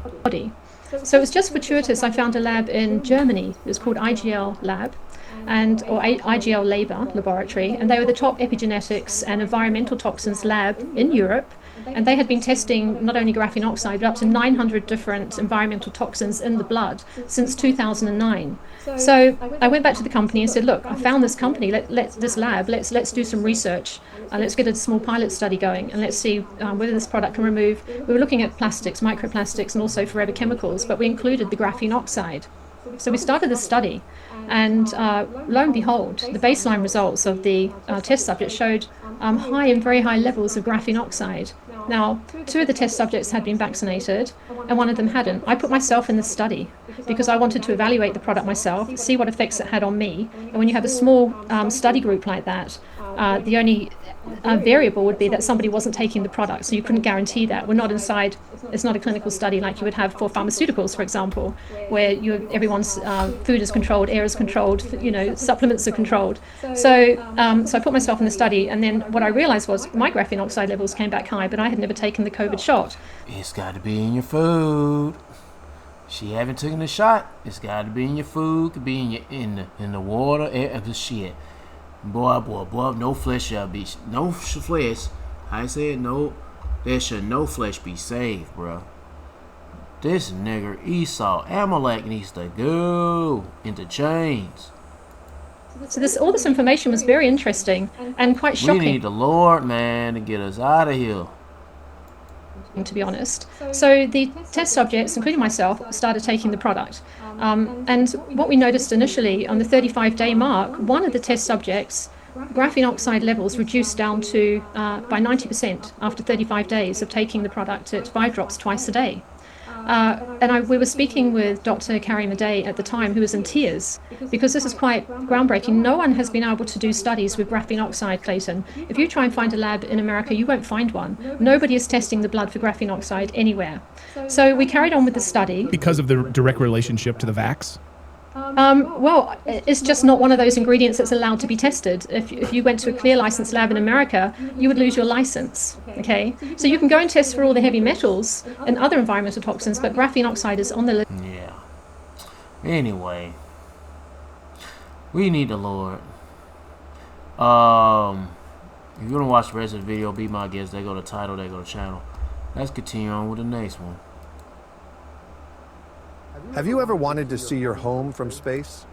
So it was just fortuitous. I found a lab in Germany. It was called IGL Lab, or IGL Laboratory, and they were the top epigenetics and environmental toxins lab in Europe. And they had been testing not only graphene oxide, but up to 900 different environmental toxins in the blood since 2009. So I went back to the company and said, look, I found this company, let's do some research. Let's get a small pilot study going, and let's see whether this product can remove. We were looking at plastics, microplastics, and also forever chemicals, but we included the graphene oxide. So we started the study, and lo and behold, the baseline results of the test subjects showed very high levels of graphene oxide. Now, 2 of the test subjects had been vaccinated, and 1 of them hadn't. I put myself in the study because I wanted to evaluate the product myself, see what effects it had on me. And when you have a small study group like that, the only variable would be that somebody wasn't taking the product, so you couldn't guarantee that. We're not inside, it's not a clinical study like you would have for pharmaceuticals, for example, where everyone's food is controlled, air is controlled, supplements are controlled. So I put myself in the study, and then what I realized was my graphene oxide levels came back high, but I had never taken the COVID shot. It's got to be in your food. She haven't taken the shot. It's got to be in your food, could be in your in the water, air, the shit. Boy, no flesh shall be no flesh. I said no. There should no flesh be saved, bro. This nigger Esau, Amalek needs to go into chains. So all this information was very interesting and quite shocking. We need the Lord, man, to get us out of here. To be honest. So the test subjects, including myself, started taking the product. And what we noticed initially on the 35-day mark, one of the test subjects, graphene oxide levels reduced down to by 90% after 35 days of taking the product at 5 drops twice a day. We were speaking with Dr. Carrie Madej at the time, who was in tears, because this is quite groundbreaking. No one has been able to do studies with graphene oxide, Clayton. If you try and find a lab in America, you won't find one. Nobody is testing the blood for graphene oxide anywhere. So we carried on with the study. Because of the direct relationship to the vax? Well, it's just not one of those ingredients that's allowed to be tested. If you went to a clear license lab in America, you would lose your license, okay? So you can go and test for all the heavy metals and other environmental toxins, but graphene oxide is on the list. Yeah. Anyway, we need the Lord. If you want to watch the rest of the video, be my guest. They go to title, they go to channel. Let's continue on with the next one. Have you ever wanted to see your home from space?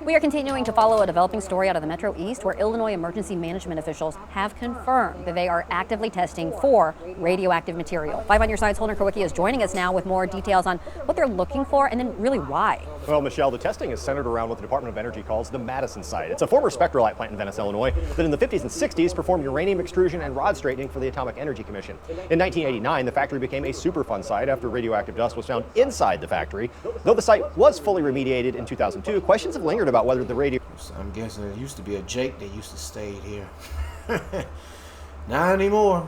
We are continuing to follow a developing story out of the Metro East, where Illinois emergency management officials have confirmed that they are actively testing for radioactive material. 5 on Your Side's Holden Kowicki is joining us now with more details on what they're looking for and then really why. Well, Michelle, the testing is centered around what the Department of Energy calls the Madison site. It's a former spectrolite plant in Venice, Illinois, that in the 50s and 60s performed uranium extrusion and rod straightening for the Atomic Energy Commission. In 1989, the factory became a Superfund site after radioactive dust was found inside the factory. Though the site was fully remediated in 2002, questions have lingered about whether the radio... I'm guessing there used to be a Jake that used to stay here. Not anymore.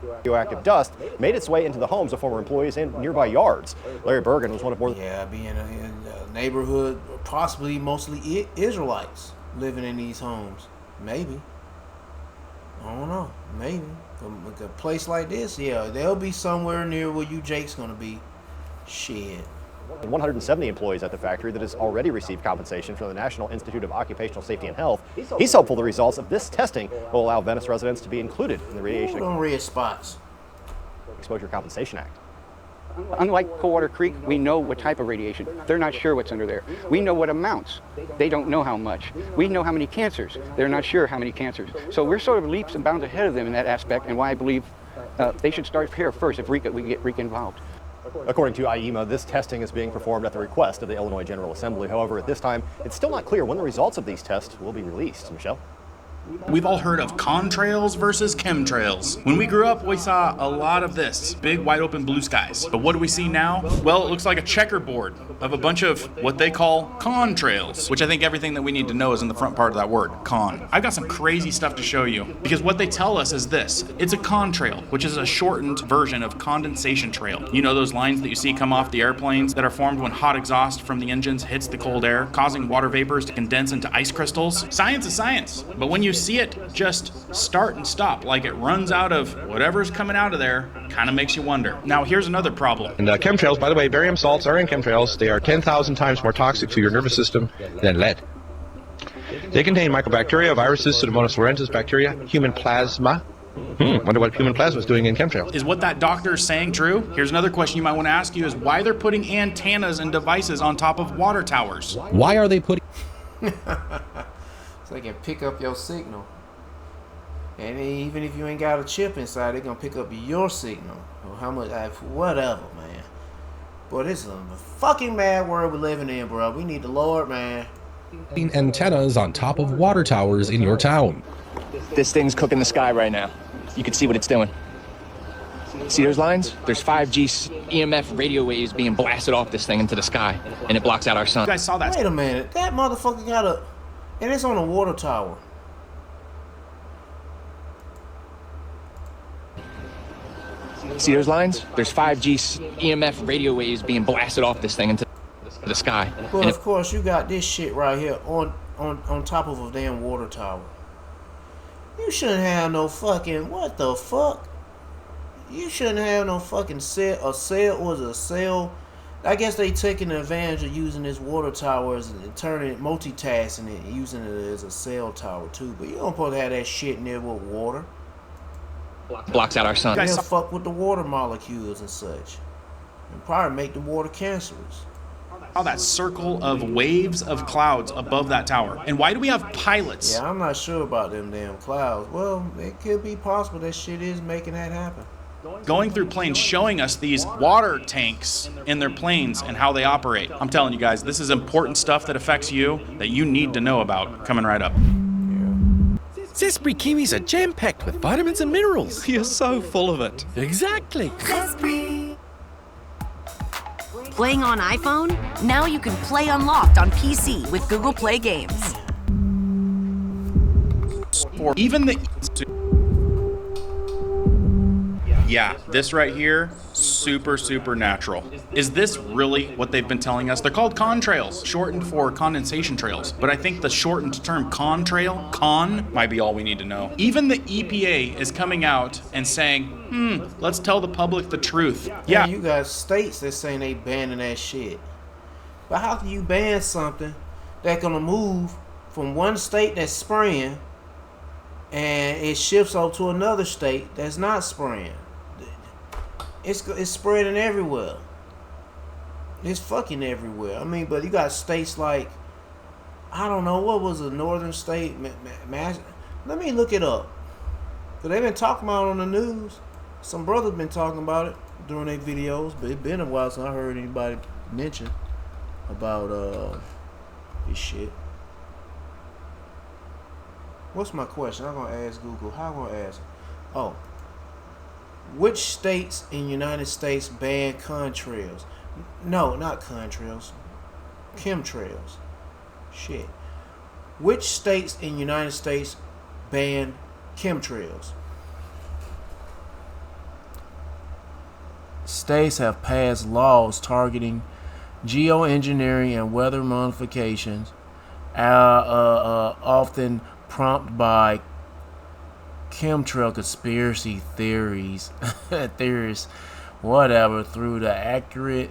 Radioactive dust made its way into the homes of former employees and nearby yards. Larry Bergen was one of more... Yeah, being in a neighborhood, possibly mostly Israelites living in these homes. Maybe. I don't know. Maybe. A place like this, yeah, they'll be somewhere near where you Jake's going to be. Shit. 170 employees at the factory that has already received compensation from the National Institute of Occupational Safety and Health. He's hopeful the results of this testing will allow Venice residents to be included in the Radiation red spots. Exposure Compensation Act. Unlike Coldwater Creek, we know what type of radiation. They're not sure what's under there. We know what amounts. They don't know how much. We know how many cancers. They're not sure how many cancers. So we're sort of leaps and bounds ahead of them in that aspect, and why I believe they should start here first if we get RECA involved. According to IEMA, this testing is being performed at the request of the Illinois General Assembly. However, at this time, it's still not clear when the results of these tests will be released. Michelle? We've all heard of contrails versus chemtrails. When we grew up, we saw a lot of this, big wide open blue skies. But what do we see now? Well, it looks like a checkerboard of a bunch of what they call contrails, which I think everything that we need to know is in the front part of that word, con. I've got some crazy stuff to show you, because what they tell us is this. It's a contrail, which is a shortened version of condensation trail. You know those lines that you see come off the airplanes that are formed when hot exhaust from the engines hits the cold air, causing water vapors to condense into ice crystals? Science is science, but when you see it just start and stop like it runs out of whatever's coming out of there, kind of makes you wonder. Now here's another problem. And chemtrails, by the way, barium salts are in chemtrails. They are 10,000 times more toxic to your nervous system than lead. They contain mycobacteria, viruses, Pseudomonas florensis bacteria, human plasma. Wonder what human plasma is doing in chemtrails. Is what that doctor is saying true? Here's another question you might want to ask you is why they're putting antennas and devices on top of water towers. Why are they putting... So they can pick up your signal. And even if you ain't got a chip inside, they're going to pick up your signal. Or how much, whatever, man. But it's a fucking mad world we're living in, bro. We need the Lord, man. Antennas on top of water towers in your town. This thing's cooking the sky right now. You can see what it's doing. See those lines? There's 5G EMF radio waves being blasted off this thing into the sky, and it blocks out our sun. You guys saw that? Wait a minute. That motherfucker got a... And it's on a water tower. See those lines? There's 5G EMF radio waves being blasted off this thing into the sky. But of course, you got this shit right here on top of a damn water tower. You shouldn't have no fucking... What the fuck? You shouldn't have no fucking cell... A cell was a cell I guess they taking advantage of using this water towers and turning it, multitasking it, using it as a cell tower too. But you don't supposed to have that shit near with water. Blocks out our sun. They'll fuck with the water molecules and such, and probably make the water cancerous. Oh, that circle of waves of clouds above that tower. And why do we have pilots? Yeah, I'm not sure about them damn clouds. Well, it could be possible that shit is making that happen. Going through planes showing us these water tanks in their planes and how they operate. I'm telling you guys, this is important stuff that affects you that you need to know about. Coming right up. Zespri kiwis are jam-packed with vitamins and minerals. You're so full of it. Exactly. Playing on iPhone? Now you can play Unlocked on PC with Google Play Games. For even the... Yeah, this right here, super, super natural. Is this really what they've been telling us? They're called contrails, shortened for condensation trails. But I think the shortened term contrail, might be all we need to know. Even the EPA is coming out and saying, let's tell the public the truth. Yeah, you got states that saying they banning that shit. But how can you ban something that's gonna move from one state that's spraying and it shifts over to another state that's not spraying? It's spreading everywhere. It's fucking everywhere. I mean, but you got states like, I don't know, what was a northern state? Let me look it up. Because they've been talking about it on the news. Some brothers been talking about it during their videos, but it's been a while since I heard anybody mention about this shit. What's my question? I'm going to ask Google. How am I going to ask? Oh. Which states in the United States ban contrails? No, not contrails. Chemtrails. Shit. Which states in the United States ban chemtrails? States have passed laws targeting geoengineering and weather modifications, often prompted by chemtrail conspiracy theories, whatever, through the accurate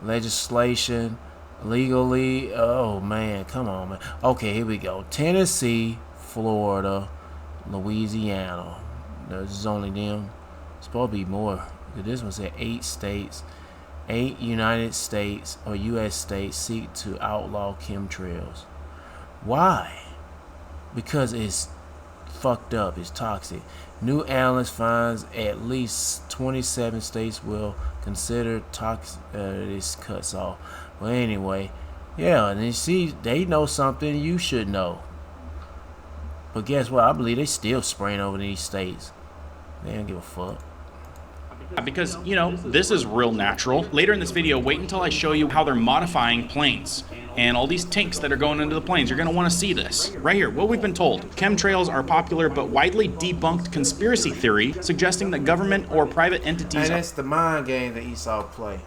legislation, legally. Oh man, come on, man. Okay, here we go. Tennessee, Florida, Louisiana. This is only them. It's supposed to be more. This one said 8 states. 8 United States or U.S. states seek to outlaw chemtrails. Why? Because it's fucked up. It's toxic. New analyst finds at least 27 states will consider this cuts off. Well, anyway, yeah, and you see, they know something you should know. But guess what? I believe they still spraying over these states. They don't give a fuck. Because, you know, this is real natural. Later in this video, wait until I show you how they're modifying planes. And all these tanks that are going into the planes, you're going to want to see this. Right here, what we've been told. Chemtrails are popular but widely debunked conspiracy theory suggesting that government or private entities... And that's the mind game that Esau play.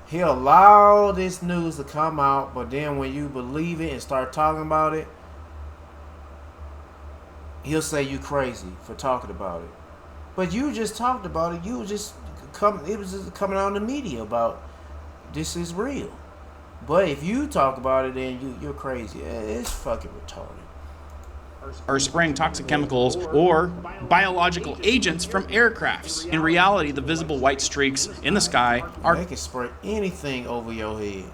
He'll allow this news to come out, but then when you believe it and start talking about it, he'll say you crazy for talking about it. But you just talked about it. You was just it was just coming out in the media about this is real. But if you talk about it, then you're crazy. It's fucking retarded. Are spraying toxic chemicals or biological agents from aircrafts. In reality, the visible white streaks in the sky are... They can spray anything over your head.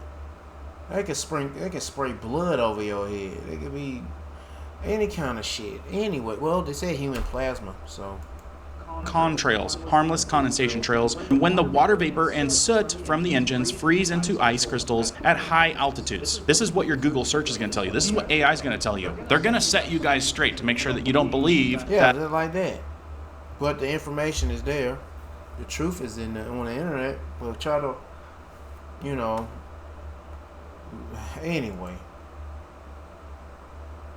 They can spray blood over your head. They could be any kind of shit. Anyway, well, they say human plasma, so... Contrails, harmless condensation trails, when the water vapor and soot from the engines freeze into ice crystals at high altitudes. This is what your Google search is going to tell you. This is what AI is going to tell you. They're going to set you guys straight to make sure that you don't believe that. Yeah, like that. But the information is there. The truth is on the internet. We'll try to, you know, anyway.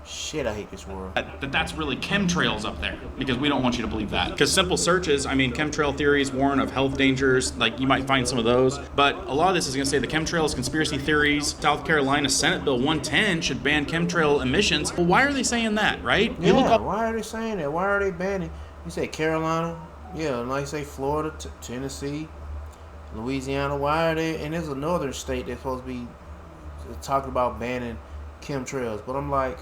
Shit, I hate this world. That's really chemtrails up there, because we don't want you to believe that. Because simple searches, I mean, chemtrail theories warn of health dangers, like you might find some of those, but a lot of this is going to say the chemtrails, conspiracy theories. South Carolina Senate Bill 110 should ban chemtrail emissions. Well, why are they saying that, right? Yeah, why are they saying that? Why are they banning? You say Carolina, yeah, like say Florida, Tennessee. Louisiana, why are they? And there's a northern state that's supposed to be talking about banning chemtrails. But I'm like,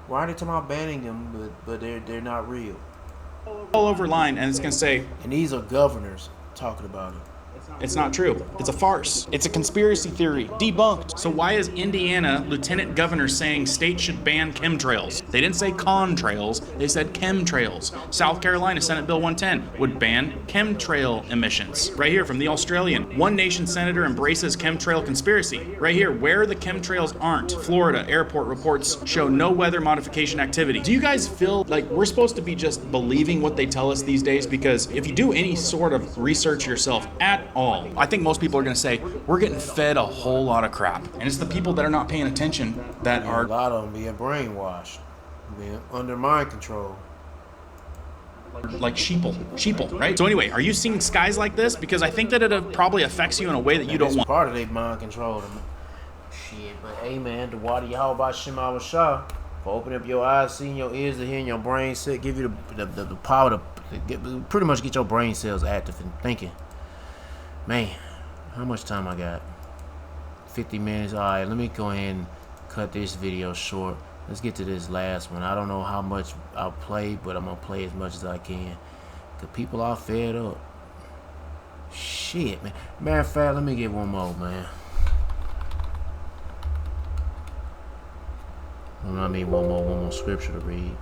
why are they talking about banning them, but they're not real? All over line, and it's going to say, and these are governors talking about it. It's not true. It's a farce. It's a conspiracy theory. Debunked. So why is Indiana lieutenant governor saying states should ban chemtrails? They didn't say contrails. They said chemtrails. South Carolina Senate Bill 110 would ban chemtrail emissions. Right here from the Australian. One nation senator embraces chemtrail conspiracy. Right here, where the chemtrails aren't. Florida airport reports show no weather modification activity. Do you guys feel like we're supposed to be just believing what they tell us these days? Because if you do any sort of research yourself at all, I think most people are going to say we're getting fed a whole lot of crap, and it's the people that are not paying attention that are. A lot of them being brainwashed, being under mind control, like sheeple, right? So anyway, are you seeing skies like this? Because I think that it probably affects you in a way that you don't want. Part of their mind control. Shit, but hey man, the water Yahweh Shema Shah for opening up your eyes, seeing your ears, to hearing your brain set, give you the power to pretty much get your brain cells active and thinking. Man, how much time I got? 50 minutes. All right, let me go ahead and cut this video short. Let's get to this last one. I don't know how much I'll play, but I'm going to play as much as I can. Because people are fed up. Shit, man. Matter of fact, let me get one more, man. I mean, one more scripture to read.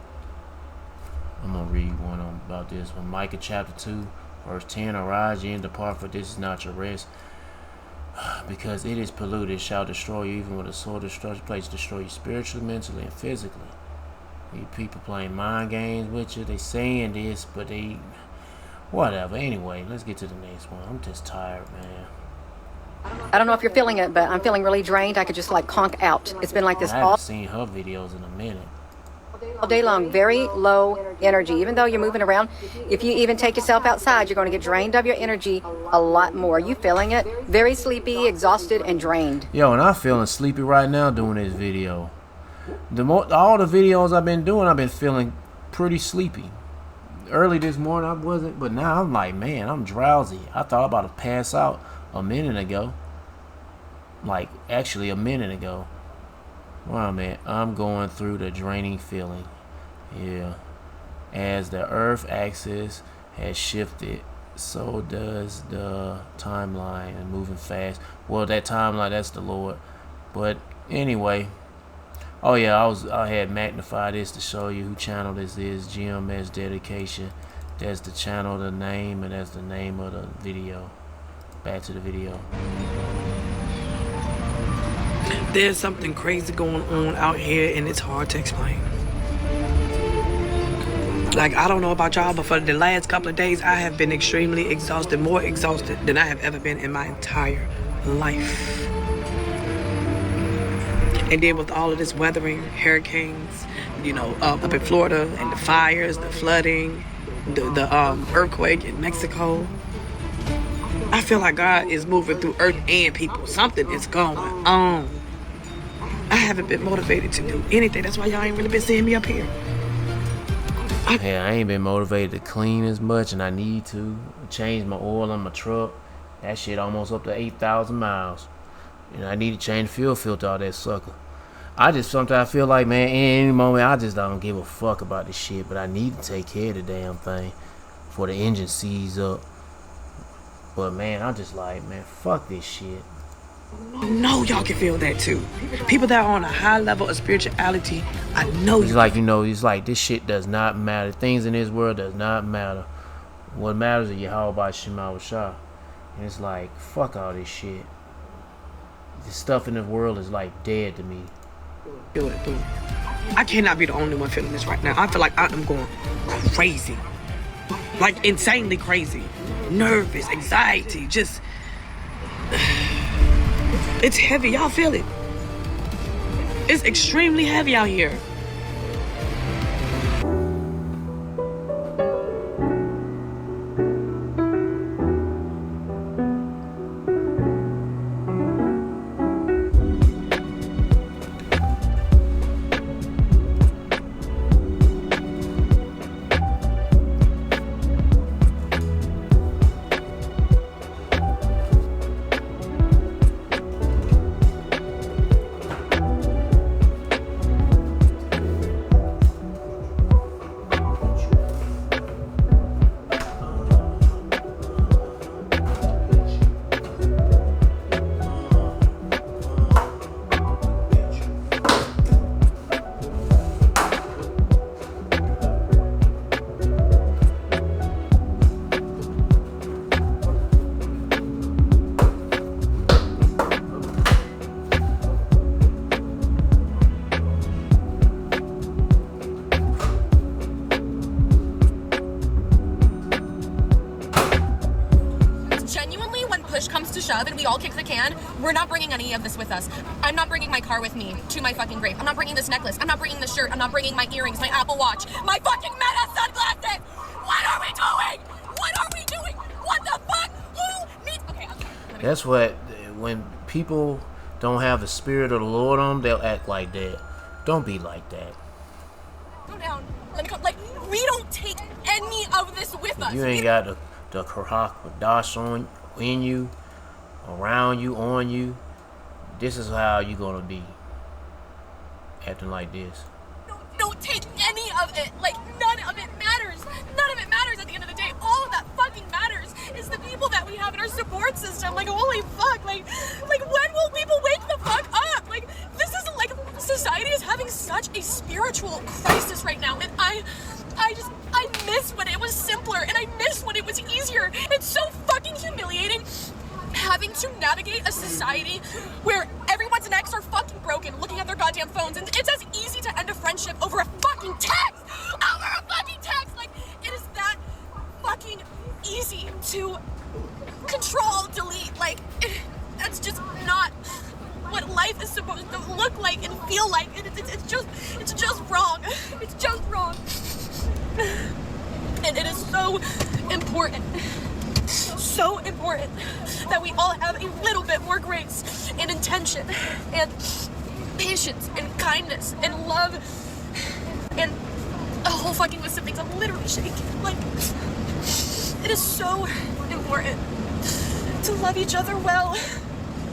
I'm going to read one about this one. Micah chapter 2. Verse 10, arise ye and depart, for this is not your rest, because it is polluted, shall destroy you, even with a sword destruction place, destroy you spiritually, mentally, and physically. You people playing mind games with you, they saying this, but they, whatever. Anyway, let's get to the next one. I'm just tired, man. I don't know if you're feeling it, but I'm feeling really drained. I could just like conk out. It's been like this I all. haven't seen her videos in a minute. All day long, very low energy. Even though you're moving around, if you even take yourself outside, you're going to get drained of your energy a lot more. You feeling it? Very sleepy, exhausted, and drained. Yo, and I'm feeling sleepy right now doing this video. All the videos I've been doing, I've been feeling pretty sleepy. Early this morning I wasn't, but now I'm like, man, I'm drowsy. I thought about to pass out a minute ago. Like, actually a minute ago. Wow, man, I'm going through the draining feeling. Yeah. As the Earth axis has shifted, so does the timeline, and moving fast. Well, that timeline, that's the Lord. But anyway, oh yeah, I had magnified this to show you who channel this is. GMS Dedication. That's the channel, the name, and that's the name of the video. Back to the video. There's something crazy going on out here, and it's hard to explain. Like, I don't know about y'all, but for the last couple of days, I have been extremely exhausted, more exhausted than I have ever been in my entire life. And then with all of this weathering, hurricanes, you know, up in Florida, and the fires, the flooding, the earthquake in Mexico, I feel like God is moving through earth and people. Something is going on. I haven't been motivated to do anything. That's why y'all ain't really been seeing me up here. I ain't been motivated to clean as much, and I need to change my oil on my truck. That shit almost up to 8,000 miles. And I need to change the fuel filter out that sucker. I just sometimes feel like, man, in any moment, I just don't give a fuck about this shit. But I need to take care of the damn thing before the engine seizes up. But man, I'm just like, man, fuck this shit. I know y'all can feel that too. People that are on a high level of spirituality, I know it's like, you know, it's like this shit does not matter. Things in this world does not matter. What matters is Yahweh Shema Shah. And it's like, fuck all this shit. This stuff in the world is like dead to me. Feel it too. I cannot be the only one feeling this right now. I feel like I am going crazy. Like insanely crazy. Nervous, anxiety, just... It's heavy, y'all feel it. It's extremely heavy out here. shove and we all kick the can, we're not bringing any of this with us. I'm not bringing my car with me to my fucking grave. I'm not bringing this necklace. I'm not bringing this shirt. I'm not bringing my earrings, my Apple Watch, my fucking Meta sunglasses. What are we doing? What are we doing? What the fuck? Who needs... Okay, I'm sorry. That's what, when people don't have the spirit of the Lord on them, they'll act like that. Don't be like that. Calm down. Let me come. Like, we don't take any of this with us. You ain't got the Hacking-Radioactive on in you, around you, on you. This is how you gonna be acting like this. Don't take any of it. Like, none of it matters. None of it matters at the end of the day. All of that fucking matters is the people that we have in our support system. Like, holy fuck. Like when will people wake the fuck up? Like, this is like, society is having such a spiritual crisis right now. And I miss when it was simpler, and I miss when it was easier. It's so fucking humiliating having to navigate a society where everyone's necks are fucking broken, looking at their goddamn phones, and it's as easy to end a friendship over a fucking text! Over a fucking text! Like, it is that fucking easy to control, delete. Like, that's just not what life is supposed to look like and feel like. It's just wrong. It's just wrong. And it is so important that we all have a little bit more grace and intention and patience and kindness and love and a whole fucking list of things. I'm literally shaking. Like, it is so important to love each other well,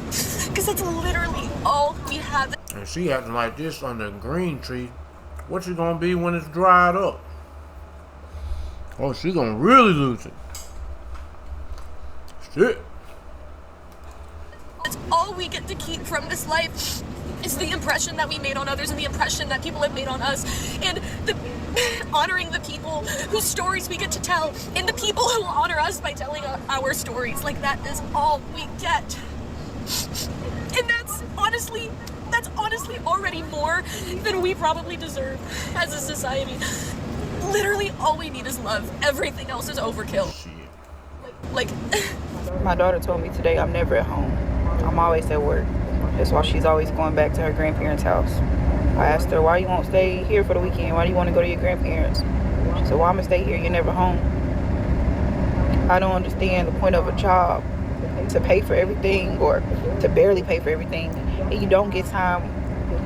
because that's literally all we have. And she acting like this under a green tree. What you gonna be when it's dried up? Oh, she gonna really lose it. Shit. That's all we get to keep from this life is the impression that we made on others and the impression that people have made on us, and the honoring the people whose stories we get to tell, and the people who honor us by telling our stories. Like, that is all we get. And that's honestly already more than we probably deserve as a society. Literally all we need is love. Everything else is overkill. Like my daughter told me today I'm never at home. I'm always at work. That's why she's always going back to her grandparents' house. I asked her, why you won't stay here for the weekend? Why do you want to go to your grandparents? She said, well, I'm going to stay here. You're never home. I don't understand the point of a job to pay for everything or to barely pay for everything, and you don't get time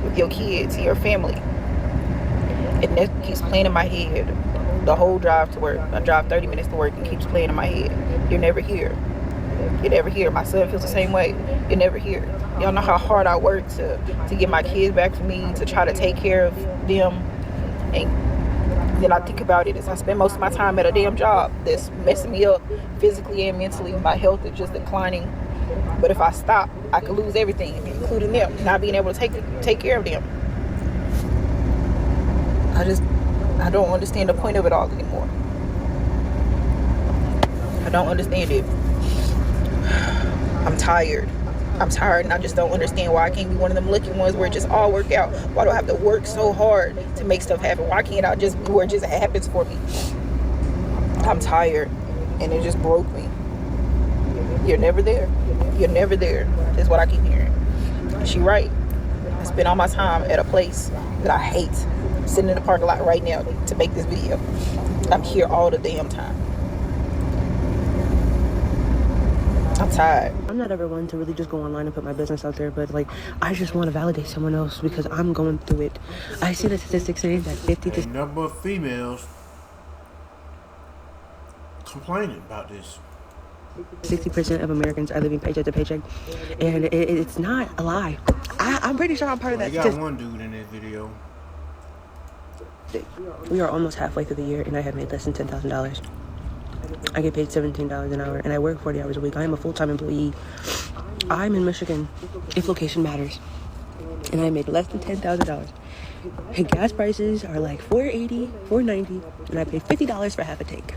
with your kids, your family. And that keeps playing in my head the whole drive to work. I drive 30 minutes to work and keeps playing in my head. You're never here. You're never here. My son feels the same way. You're never here. Y'all know how hard I work to get my kids back for me, to try to take care of them. And then I think about it as I spend most of my time at a damn job that's messing me up physically and mentally. My health is just declining. But if I stop, I could lose everything, including them, not being able to take care of them. I don't understand the point of it all anymore. I don't understand it. I'm tired and I just don't understand why I can't be one of them lucky ones where it just all work out. Why do I have to work so hard to make stuff happen? Why can't I just be where it just happens for me? I'm tired and it just broke me. You're never there. You're never there is what I keep hearing. She right. I spend all my time at a place that I hate, sitting in the parking lot right now to make this video. I'm here all the damn time. I'm tired. I'm not ever one to really just go online and put my business out there, but like, I just want to validate someone else because I'm going through it. I see the statistics saying that 50 to... A number of females complaining about this. 60% of Americans are living paycheck to paycheck, and it's not a lie. I'm pretty sure I'm part of that. You got one dude in this video. We are almost halfway through the year, and I have made less than $10,000. I get paid $17 an hour, and I work 40 hours a week. I am a full-time employee. I'm in Michigan, if location matters, and I made less than $10,000. And gas prices are like $4.80, $4.90, and I pay $50 for half a tank.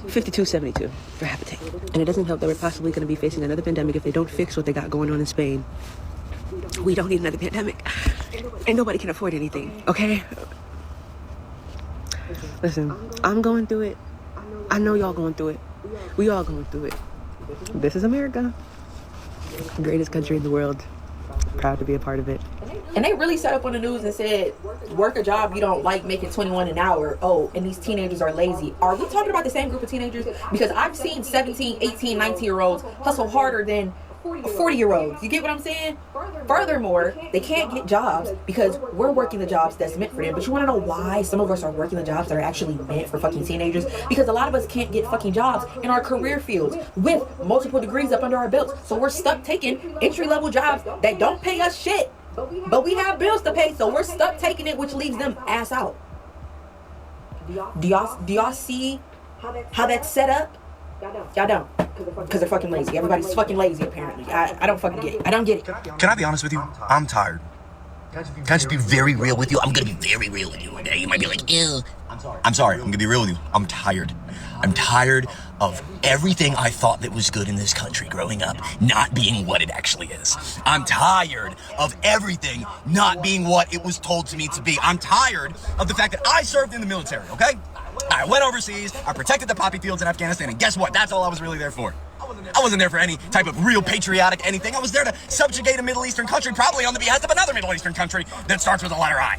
$52.72 for half a tank. And it doesn't help that we're possibly going to be facing another pandemic if they don't fix what they got going on in Spain. We don't need another pandemic. And nobody can afford anything, okay? Listen, I'm going through it. I know y'all going through it. We all going through it. This is America. Greatest country in the world. Proud to be a part of it. And they really set up on the news and said, work a job you don't like, making $21 an hour. Oh, and these teenagers are lazy. Are we talking about the same group of teenagers? Because I've seen 17, 18, 19-year-olds hustle harder than 40-year-olds. You get what I'm saying? Furthermore, they can't get jobs because we're working the jobs that's meant for them. But you want to know why some of us are working the jobs that are actually meant for fucking teenagers? Because a lot of us can't get fucking jobs in our career fields with multiple degrees up under our belts. So we're stuck taking entry-level jobs that don't pay us shit. But we have bills to pay, so we're stuck taking it, which leaves them ass out. Do y'all see how that's set up? Y'all don't. Because they're fucking lazy. Everybody's fucking lazy, apparently. I don't fucking get it. I don't get it. Can I be honest with you? I'm tired. Can I just be very real with you? I'm gonna be very real with you one day. You might be like, ew. I'm sorry. I'm gonna be real with you. I'm tired. I'm tired of everything I thought that was good in this country growing up not being what it actually is. I'm tired of everything not being what it was told to me to be. I'm tired of the fact that I served in the military, okay? I went overseas, I protected the poppy fields in Afghanistan, and guess what? That's all I was really there for. I wasn't there for any type of real patriotic anything. I was there to subjugate a Middle Eastern country, probably on the behest of another Middle Eastern country that starts with the letter I.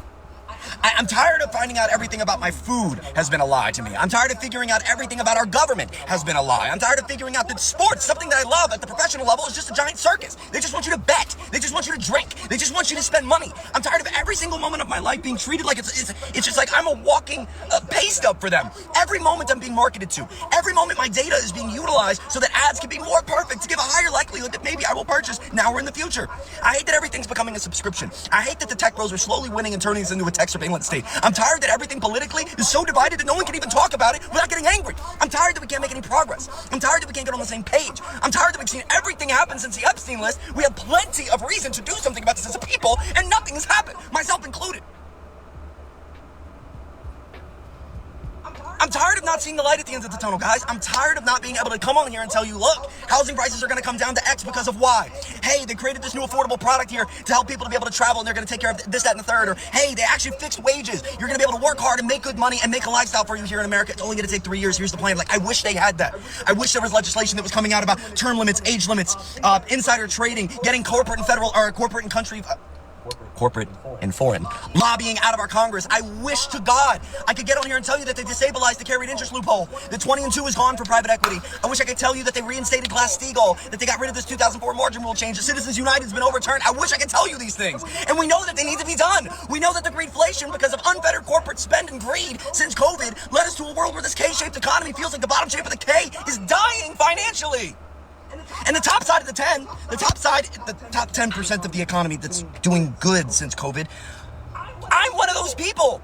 I'm tired of finding out everything about my food has been a lie to me. I'm tired of figuring out everything about our government has been a lie. I'm tired of figuring out that sports, something that I love at the professional level, is just a giant circus. They just want you to bet. They just want you to drink. They just want you to spend money. I'm tired of every single moment of my life being treated like it's just like I'm a walking pay stub for them. Every moment I'm being marketed to. Every moment my data is being utilized so that ads can be more perfect to give a higher likelihood that maybe I will purchase now or in the future. I hate that everything's becoming a subscription. I hate that the tech bros are slowly winning and turning this into a tech surveillance state. I'm tired that everything politically is so divided that no one can even talk about it without getting angry. I'm tired that we can't make any progress. I'm tired that we can't get on the same page. I'm tired that we've seen everything happen since the Epstein list. We have plenty of reason to do something about this as a people, and nothing has happened, myself included. I'm tired of not seeing the light at the end of the tunnel, guys. I'm tired of not being able to come on here and tell you, look, housing prices are going to come down to X because of Y. Hey, they created this new affordable product here to help people to be able to travel, and they're going to take care of this, that, and the third. Or, hey, they actually fixed wages. You're going to be able to work hard and make good money and make a lifestyle for you here in America. It's only going to take 3 years. Here's the plan. Like, I wish they had that. I wish there was legislation that was coming out about term limits, age limits, insider trading, getting corporate and federal, or corporate and country... corporate and foreign lobbying out of our Congress. I wish to God I could get on here and tell you that they destabilized the carried interest loophole, that 20 and 2 is gone for private equity. I wish I could tell you that they reinstated Glass-Steagall, that they got rid of this 2004 margin rule change, that Citizens United has been overturned. I wish I could tell you these things. And we know that they need to be done. We know that the greedflation, because of unfettered corporate spend and greed since COVID, led us to a world where this K-shaped economy feels like the bottom shape of the K is dying financially. And the top side of the 10, the top 10% of the economy that's doing good since COVID, I'm one of those people.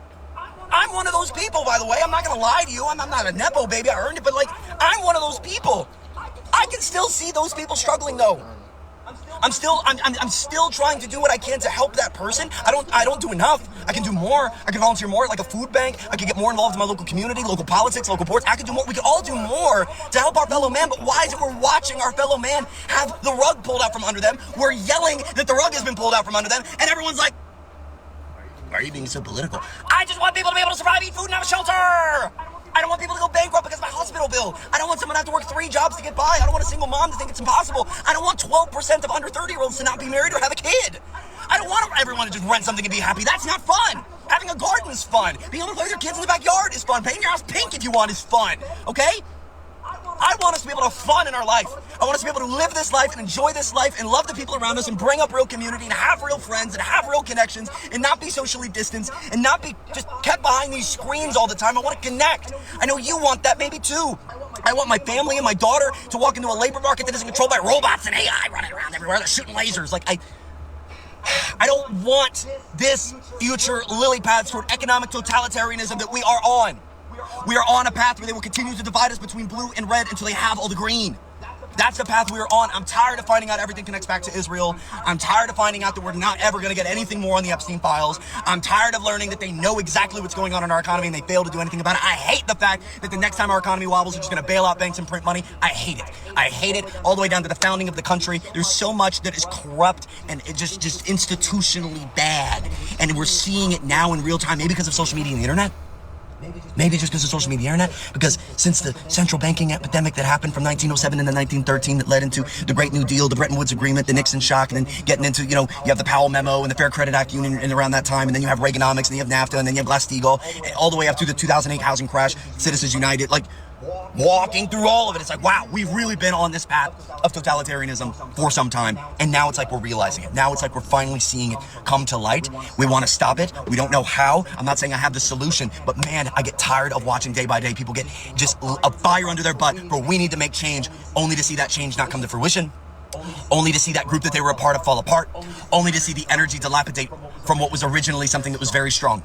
I'm one of those people, by the way. I'm not going to lie to you. I'm not a Nepo baby. I earned it, but like, I'm one of those people. I can still see those people struggling, though. I'm still trying to do what I can to help that person. I don't do enough. I can do more. I can volunteer more, like a food bank. I can get more involved in my local community, local politics, local boards. I can do more. We can all do more to help our fellow man. But why is it we're watching our fellow man have the rug pulled out from under them? We're yelling that the rug has been pulled out from under them, and everyone's like, why are you being so political? I just want people to be able to survive, eat food, and have a shelter. I don't want people to go bankrupt because of my hospital bill. I don't want someone to have to work 3 jobs to get by. I don't want a single mom to think it's impossible. I don't want 12% of under 30-year-olds to not be married or have a kid. I don't want everyone to just rent something and be happy. That's not fun. Having a garden is fun. Being able to play with your kids in the backyard is fun. Painting your house pink if you want is fun. Okay? I want us to be able to have fun in our life. I want us to be able to live this life and enjoy this life and love the people around us and bring up real community and have real friends and have real connections and not be socially distanced and not be just kept behind these screens all the time. I want to connect. I know you want that maybe too. I want my family and my daughter to walk into a labor market that isn't controlled by robots and AI running around everywhere. They're shooting lasers. Like, I don't want this future lily pads toward economic totalitarianism that we are on. We are on a path where they will continue to divide us between blue and red until they have all the green. That's the path we are on. I'm tired of finding out everything connects back to Israel. I'm tired of finding out that we're not ever going to get anything more on the Epstein files. I'm tired of learning that they know exactly what's going on in our economy and they fail to do anything about it. I hate the fact that the next time our economy wobbles, they're just going to bail out banks and print money. I hate it. I hate it all the way down to the founding of the country. There's so much that is corrupt and it just institutionally bad. And we're seeing it now in real time, maybe because of social media and the internet. Maybe just because of social media, internet, because since the central banking epidemic that happened from 1907 to 1913 that led into the Great New Deal, the Bretton Woods Agreement, the Nixon shock, and then getting into, you have the Powell Memo and the Fair Credit Act Union and around that time, and then you have Reaganomics, and then you have NAFTA, and then you have Glass-Steagall, all the way up to the 2008 housing crash, Citizens United, like, walking through all of it, it's like, wow, we've really been on this path of totalitarianism for some time, and now it's like we're realizing it. Now it's like we're finally seeing it come to light. We want to stop it. We don't know how. I'm not saying I have the solution, but man, I get tired of watching day by day people get just a fire under their butt for we need to make change, only to see that change not come to fruition, only to see that group that they were a part of fall apart, only to see the energy dilapidate from what was originally something that was very strong.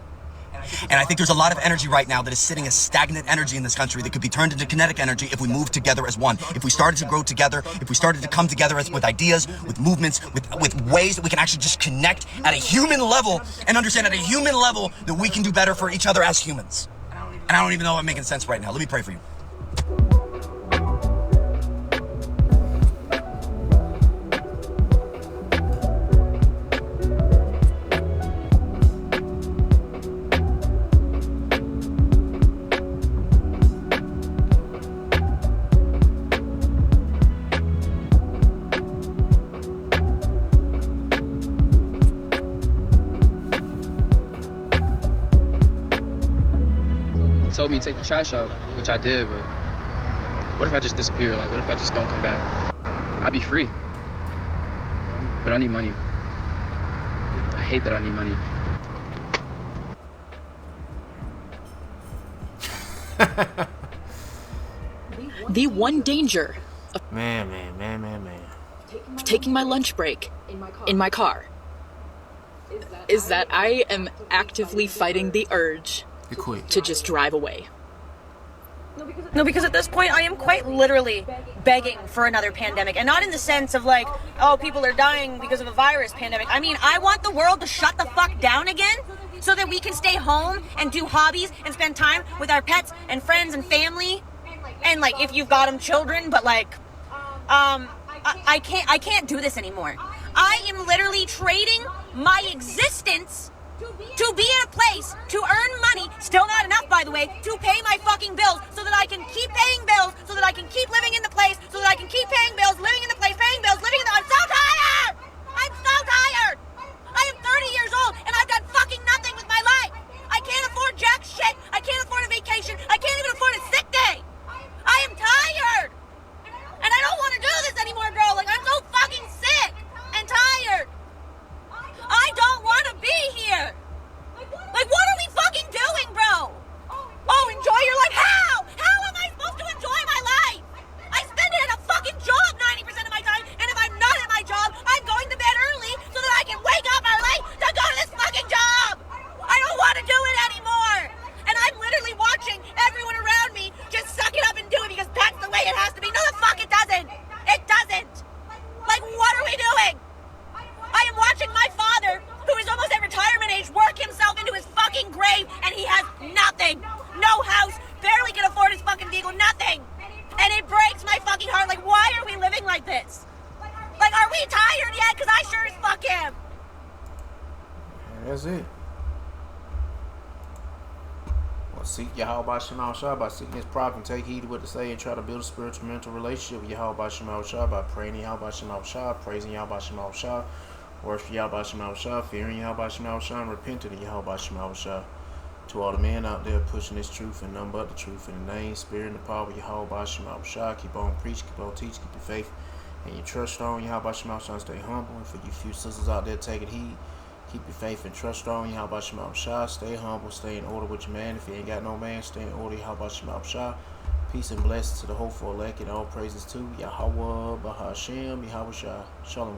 And I think there's a lot of energy right now that is sitting as stagnant energy in this country that could be turned into kinetic energy if we move together as one. If we started to grow together, if we started to come together with ideas, with movements, with ways that we can actually just connect at a human level and understand at a human level that we can do better for each other as humans. And I don't even know if I'm making sense right now. Let me pray for you. Told me to take the trash out, which I did, but what if I just disappear? Like, what if I just don't come back? I'd be free. But I need money. I hate that I need money. The one danger of Man. taking my lunch break in my car is that I am actively fighting the urge to just drive away. No, because at this point I am quite literally begging for another pandemic, and not in the sense of like, oh, people are dying because of a virus pandemic. I mean, I want the world to shut the fuck down again so that we can stay home and do hobbies and spend time with our pets and friends and family. And like, if you've got them, children, but like, I can't do this anymore. I am literally trading my existence to be in a place to earn money, still not enough by the way, to pay my fucking bills so that I can keep paying bills, so that I can keep living in the place, so that I can keep paying bills, living in the place, paying bills, living in the... I'm so tired! I'm so tired! I am 30 years old and I've done fucking nothing with my life. I can't afford jack shit. I can't afford a vacation. I can't even afford a sick day. I am tired! And I don't want to do this anymore, bro. Like, I'm so fucking sick and tired. I don't want to be here. Like, what are we fucking doing, bro? Oh, enjoy your life? How? How am I supposed to enjoy my life? I spend it at a fucking job 90% of my time, and if I'm not at my job, I'm going to bed early so that I can wake up early to go to this fucking job. I don't want to do it anymore. And I'm literally watching everyone around me just suck it up and do it because that's the way it has to be. No, the fuck it doesn't. It doesn't. Like, what are we doing? I am watching my father, who is almost at retirement age, work himself into his fucking grave, and he has nothing. No house, barely can afford his fucking vehicle, nothing. And it breaks my fucking heart. Like, why are we living like this? Like, are we tired yet? Because I sure as fuck am. That's it. Well, seek Yahweh Shema Shah by seeking his prophet and take heed to what to say and try to build a spiritual mental relationship with Yahweh Shema Shah by praying to Yahweh Shema Shah, praising Yahweh Shema Shah, worship Yahweh Shema Shah, fearing Yahweh Shema Shah, and repenting to Yahweh Shema Shah. To all the men out there pushing this truth and none but the truth in the name, spirit, and the power of Yahweh Shema Shah, keep on preaching, keep on teaching, keep your faith and your trust strong. Yahweh Shema Shah, stay humble. And for you few sisters out there taking heed, keep your faith and trust strong. Yahweh Shema Shah, stay humble, stay in order with your man. If you ain't got no man, stay in order. Yahweh Shema Shah. Peace and blessings to the hopeful elect and all praises to Yahweh Bahashem, Yahweh Shah. Shalom.